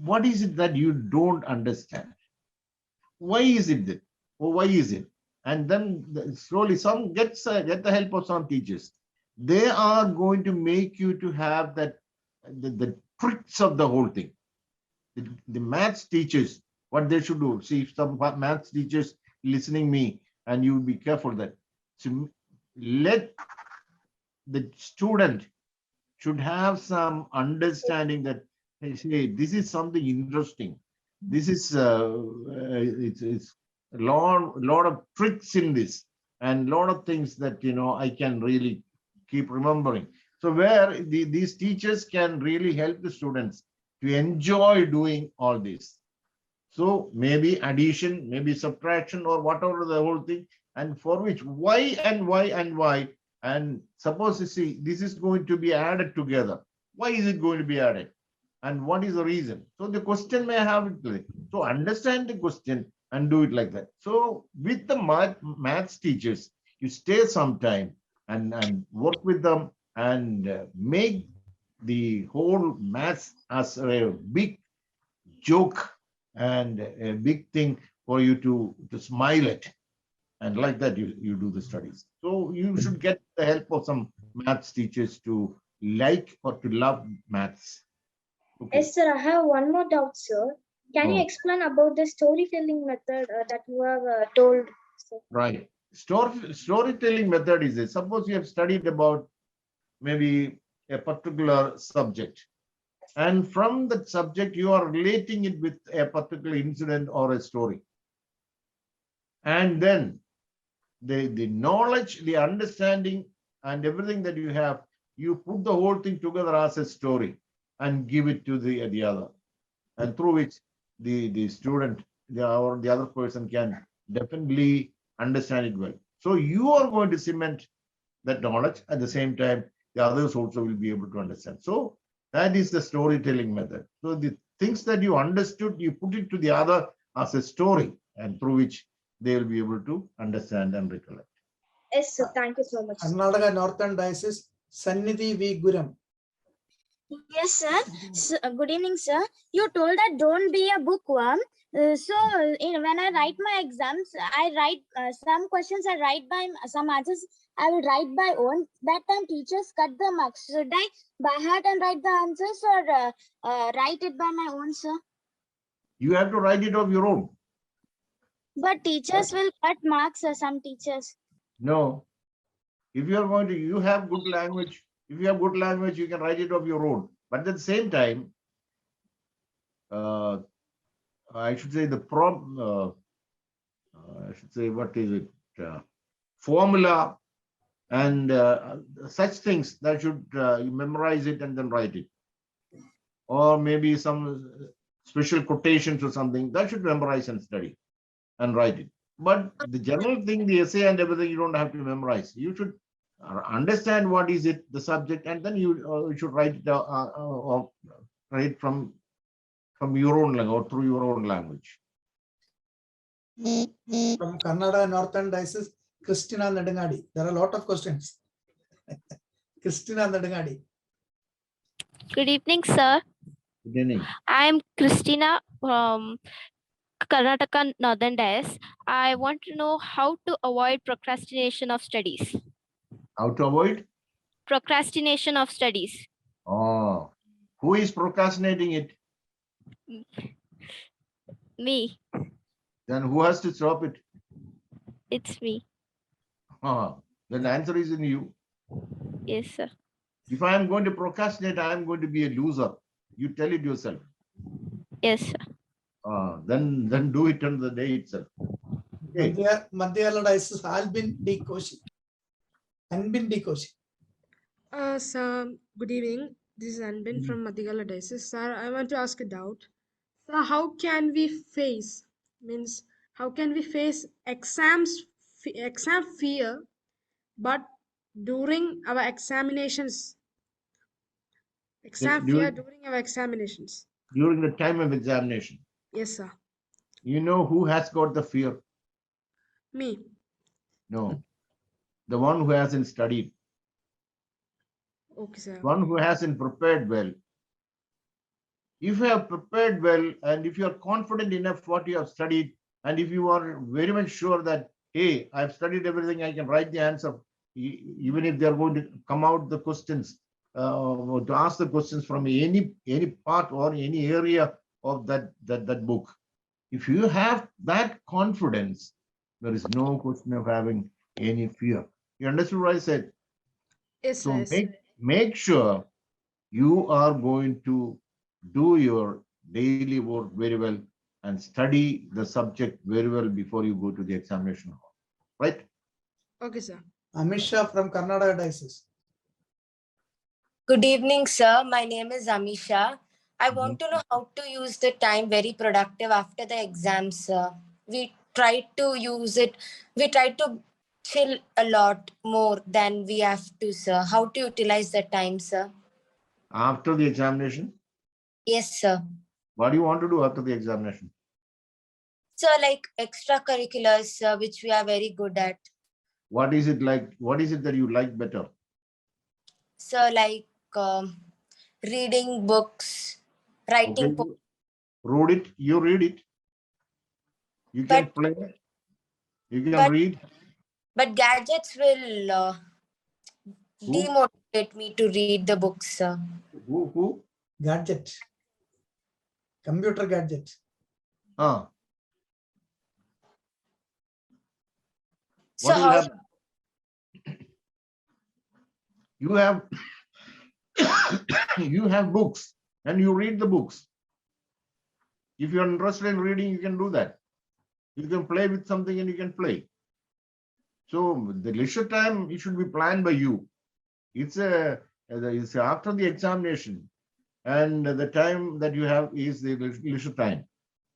what is it that you don't understand? Why is it that? Or why is it? And then slowly some get the help of some teachers. They are going to make you to have that the tricks of the whole thing. The maths teachers, what they should do. See, if some maths teachers listening me, and you be careful that. So let the student should have some understanding that, hey, this is something interesting. This is it's a lot of tricks in this, and a lot of things that I can really keep remembering. So where these teachers can really help the students to enjoy doing all this. So maybe addition, maybe subtraction, or whatever the whole thing, and for which why and why and why. And suppose you see this is going to be added together. Why is it going to be added? And what is the reason? So the question may have it. So understand the question and do it like that. So with the maths teachers, you stay some time and work with them and make the whole maths as a big joke and a big thing for you to smile at. And like that, you do the studies. So you should get the help of some maths teachers to like or to love maths. Okay. Yes, sir. I have one more doubt, sir. Can you explain about the storytelling method that you have told, sir? Right. Storytelling method is this. Suppose you have studied about maybe a particular subject, and from that subject you are relating it with a particular incident or a story, and then the knowledge, the understanding, and everything that you have, you put the whole thing together as a story and give it to the other, and through which the student or the other person can definitely understand it well. So you are going to cement that knowledge, at the same time the others also will be able to understand. So that is the storytelling method. So the things that you understood, you put it to the other as a story, and through which they will be able to understand and recollect. Yes, sir. Thank you so much. Karnataka Northern Diocese, Sannidhi V. Guram. Yes, sir. Good evening, sir. You told that don't be a bookworm. So when I write my exams, I write some questions I write by, some answers I will write by own. That time teachers cut the marks. Should I by heart and write the answers, or write it by my own, sir? You have to write it of your own. But teachers will cut marks, some teachers. No. If you are going to, you have good language. If you have good language, you can write it of your own. But at the same time, I should say the I should say, what is it? Formula and such things that should you memorize it and then write it. Or maybe some special quotations or something that should memorize and study and write it. But the general thing, the essay and everything, you don't have to memorize. You should understand what is it, the subject, and then you should write it write from your own language or through your own language. From Karnataka Northern Diocese, Christina Nadangadi. There are a lot of questions. Christina Nadangadi. Good evening, sir. Good evening. I'm Christina from Karnataka Northern Dice. I want to know how to avoid procrastination of studies. How to avoid? Procrastination of studies. Oh, who is procrastinating it? Me. Then who has to stop it? It's me. Then the answer is in you. Yes, sir. If I am going to procrastinate, I am going to be a loser. You tell it yourself. Yes, sir. Then do it on the day itself. Okay. Madhyala dices Albin D. Koshi. Anbin D. Koshi. Sir, good evening. This is Anbin from Madhigala Diocese. Sir, I want to ask a doubt. Sir, how can we face exam fear, but during our examinations? Exam fear during our examinations. During the time of examination. Yes, sir. You know who has got the fear? Me. No. The one who hasn't studied. Okay, sir. One who hasn't prepared well. If you have prepared well, and if you are confident enough what you have studied, and if you are very much sure that, hey, I've studied everything, I can write the answer, even if they're going to come out the questions, to ask the questions from any part or any area of that book. If you have that confidence, there is no question of having any fear. You understood what I said? Yes, so sir. make sure you are going to do your daily work very well and study the subject very well before you go to the examination hall. Right? Okay, sir. Amisha from Karnataka Diocese. Good evening, sir. My name is Amisha. I want to know how to use the time very productive after the exams. We try to use it. We try to chill a lot more than we have to, sir. How to utilize the time, sir? After the examination? Yes, sir. What do you want to do after the examination? So, like extracurriculars, which we are very good at. What is it like? What is it that you like better? So, like reading books, writing. Okay. Read it. You read it. You can play. You can read. But gadgets will demotivate me to read the books, sir. Who? Gadget. Computer gadget. What So will how? happen? You have you have books and you read the books. If you're interested in reading, you can do that. You can play with something and you can play. So the leisure time, it should be planned by you. It's after the examination, and the time that you have is the leisure time.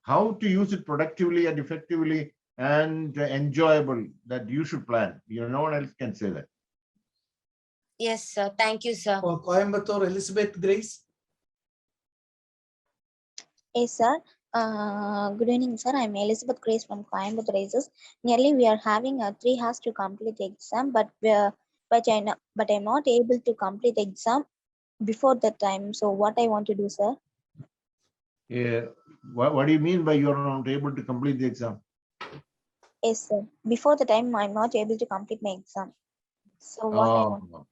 How to use it productively and effectively and enjoyable, that you should plan. No one else can say that. Yes, sir. Thank you, sir. For Coimbatore, Elizabeth Grace. Yes, sir. Good evening, sir. I'm Elizabeth Grace from Coimbatore. Nearly, we are having 3 hours to complete the exam, but I'm not able to complete the exam before the time. So, what I want to do, sir? Yeah. What do you mean by you're not able to complete the exam? Yes, sir. Before the time, I'm not able to complete my exam. So, what I want.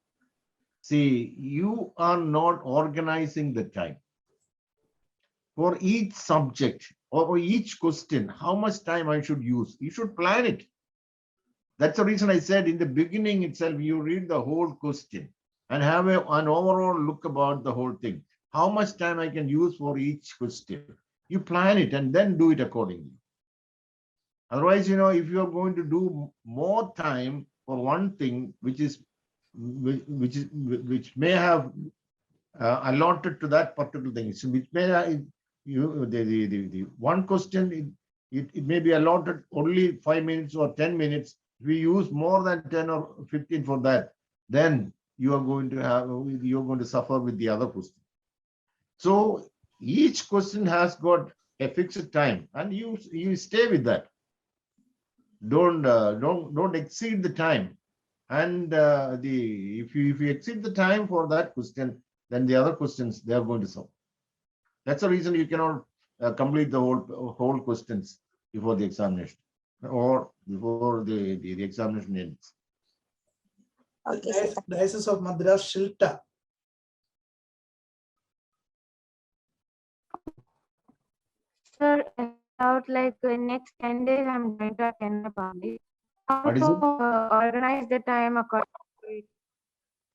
See, you are not organizing the time. For each subject or each question, how much time I should use? You should plan it. That's the reason I said in the beginning itself, you read the whole question and have an overall look about the whole thing. How much time I can use for each question? You plan it and then do it accordingly. Otherwise, if you're going to do more time for one thing, which may have allotted to that particular thing, so which may the one question, it may be allotted only 5 minutes or 10 minutes. If we use more than 10 or 15 for that, then you're going to suffer with the other question. So each question has got a fixed time, and you stay with that. Don't exceed the time. And if you exceed the time for that question, then the other questions, they are going to suffer. That's the reason you cannot complete the whole questions before the examination or before the examination ends. Okay, sir. Diocese of Madras, Shilta. Sir, about like next 10 days, I'm going to attend my public. How What is to it? organize the time according to it?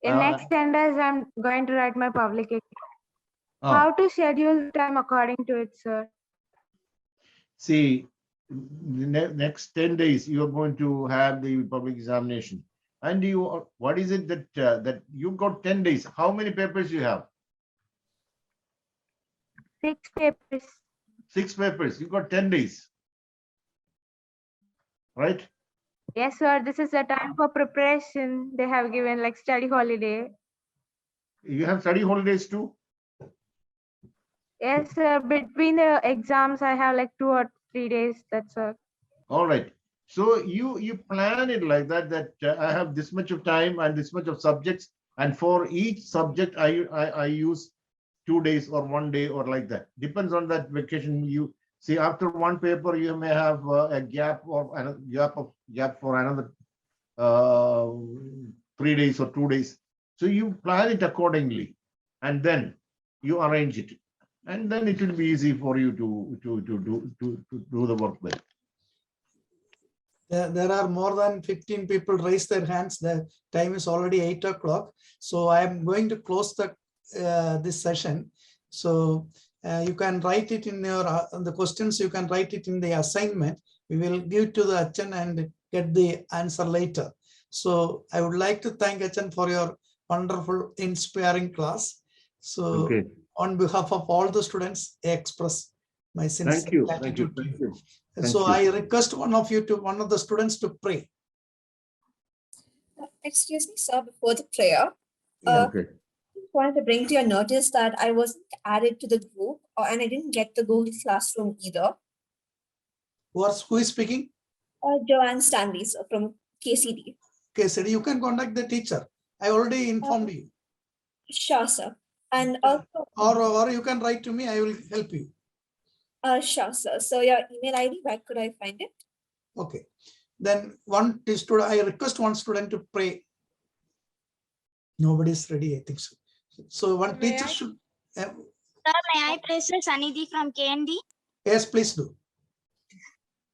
In Uh, next 10 days, I'm going to write my public exam. Oh. How to schedule the time according to it, sir? See, the next 10 days, you are going to have the public examination. And what is it that you got 10 days? How many papers you have? 6 papers. 6 papers. You got 10 days. Right? Yes, sir. This is a time for preparation. They have given like study holiday. You have study holidays too? Yes, sir. Between the exams, I have like 2 or 3 days. That's all. All right. So you plan it like that I have this much of time and this much of subjects, and for each subject I use 2 days or 1 day or like that. Depends on that vacation. You see, after one paper you may have a gap or gap for another 3 days or 2 days. So you plan it accordingly, and then you arrange it, and then it will be easy for you to do the work well. There are more than 15 people raise their hands. The time is already 8 o'clock. So I am going to close this session. So you can write it in your the questions. You can write it in the assignment. We will give to the HN and get the answer later. So I would like to thank HN for your wonderful, inspiring class. So Okay. on behalf of all the students, I express my sincere gratitude to you. So I request one of the students to pray. Excuse me, sir, before the prayer. Okay. I wanted to bring to your notice that I wasn't added to the group and I didn't get the Google Classroom either. Who is speaking? Joanne Stanley, sir, from KCD. KCD, you can contact the teacher. I already informed you. Sure, sir. And also, or you can write to me. I will help you. Sure, sir. So your email ID, where could I find it? Okay. Then one student, I request one student to pray. Nobody is ready, I think so. So one teacher should. Sir, may I pray, Sir Sanidhi from KND? Yes, please do.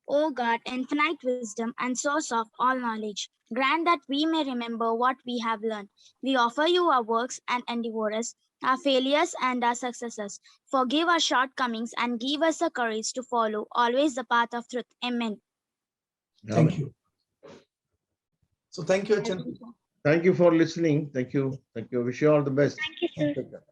O God, infinite wisdom and source of all knowledge, grant that we may remember what we have learned. We offer you our works and endeavors, our failures and our successes. Forgive our shortcomings and give us the courage to follow always the path of truth. Amen. Thank you. So thank you, HN. Thank you for listening. Thank you. Thank you. Wish you all the best. Thank you, sir.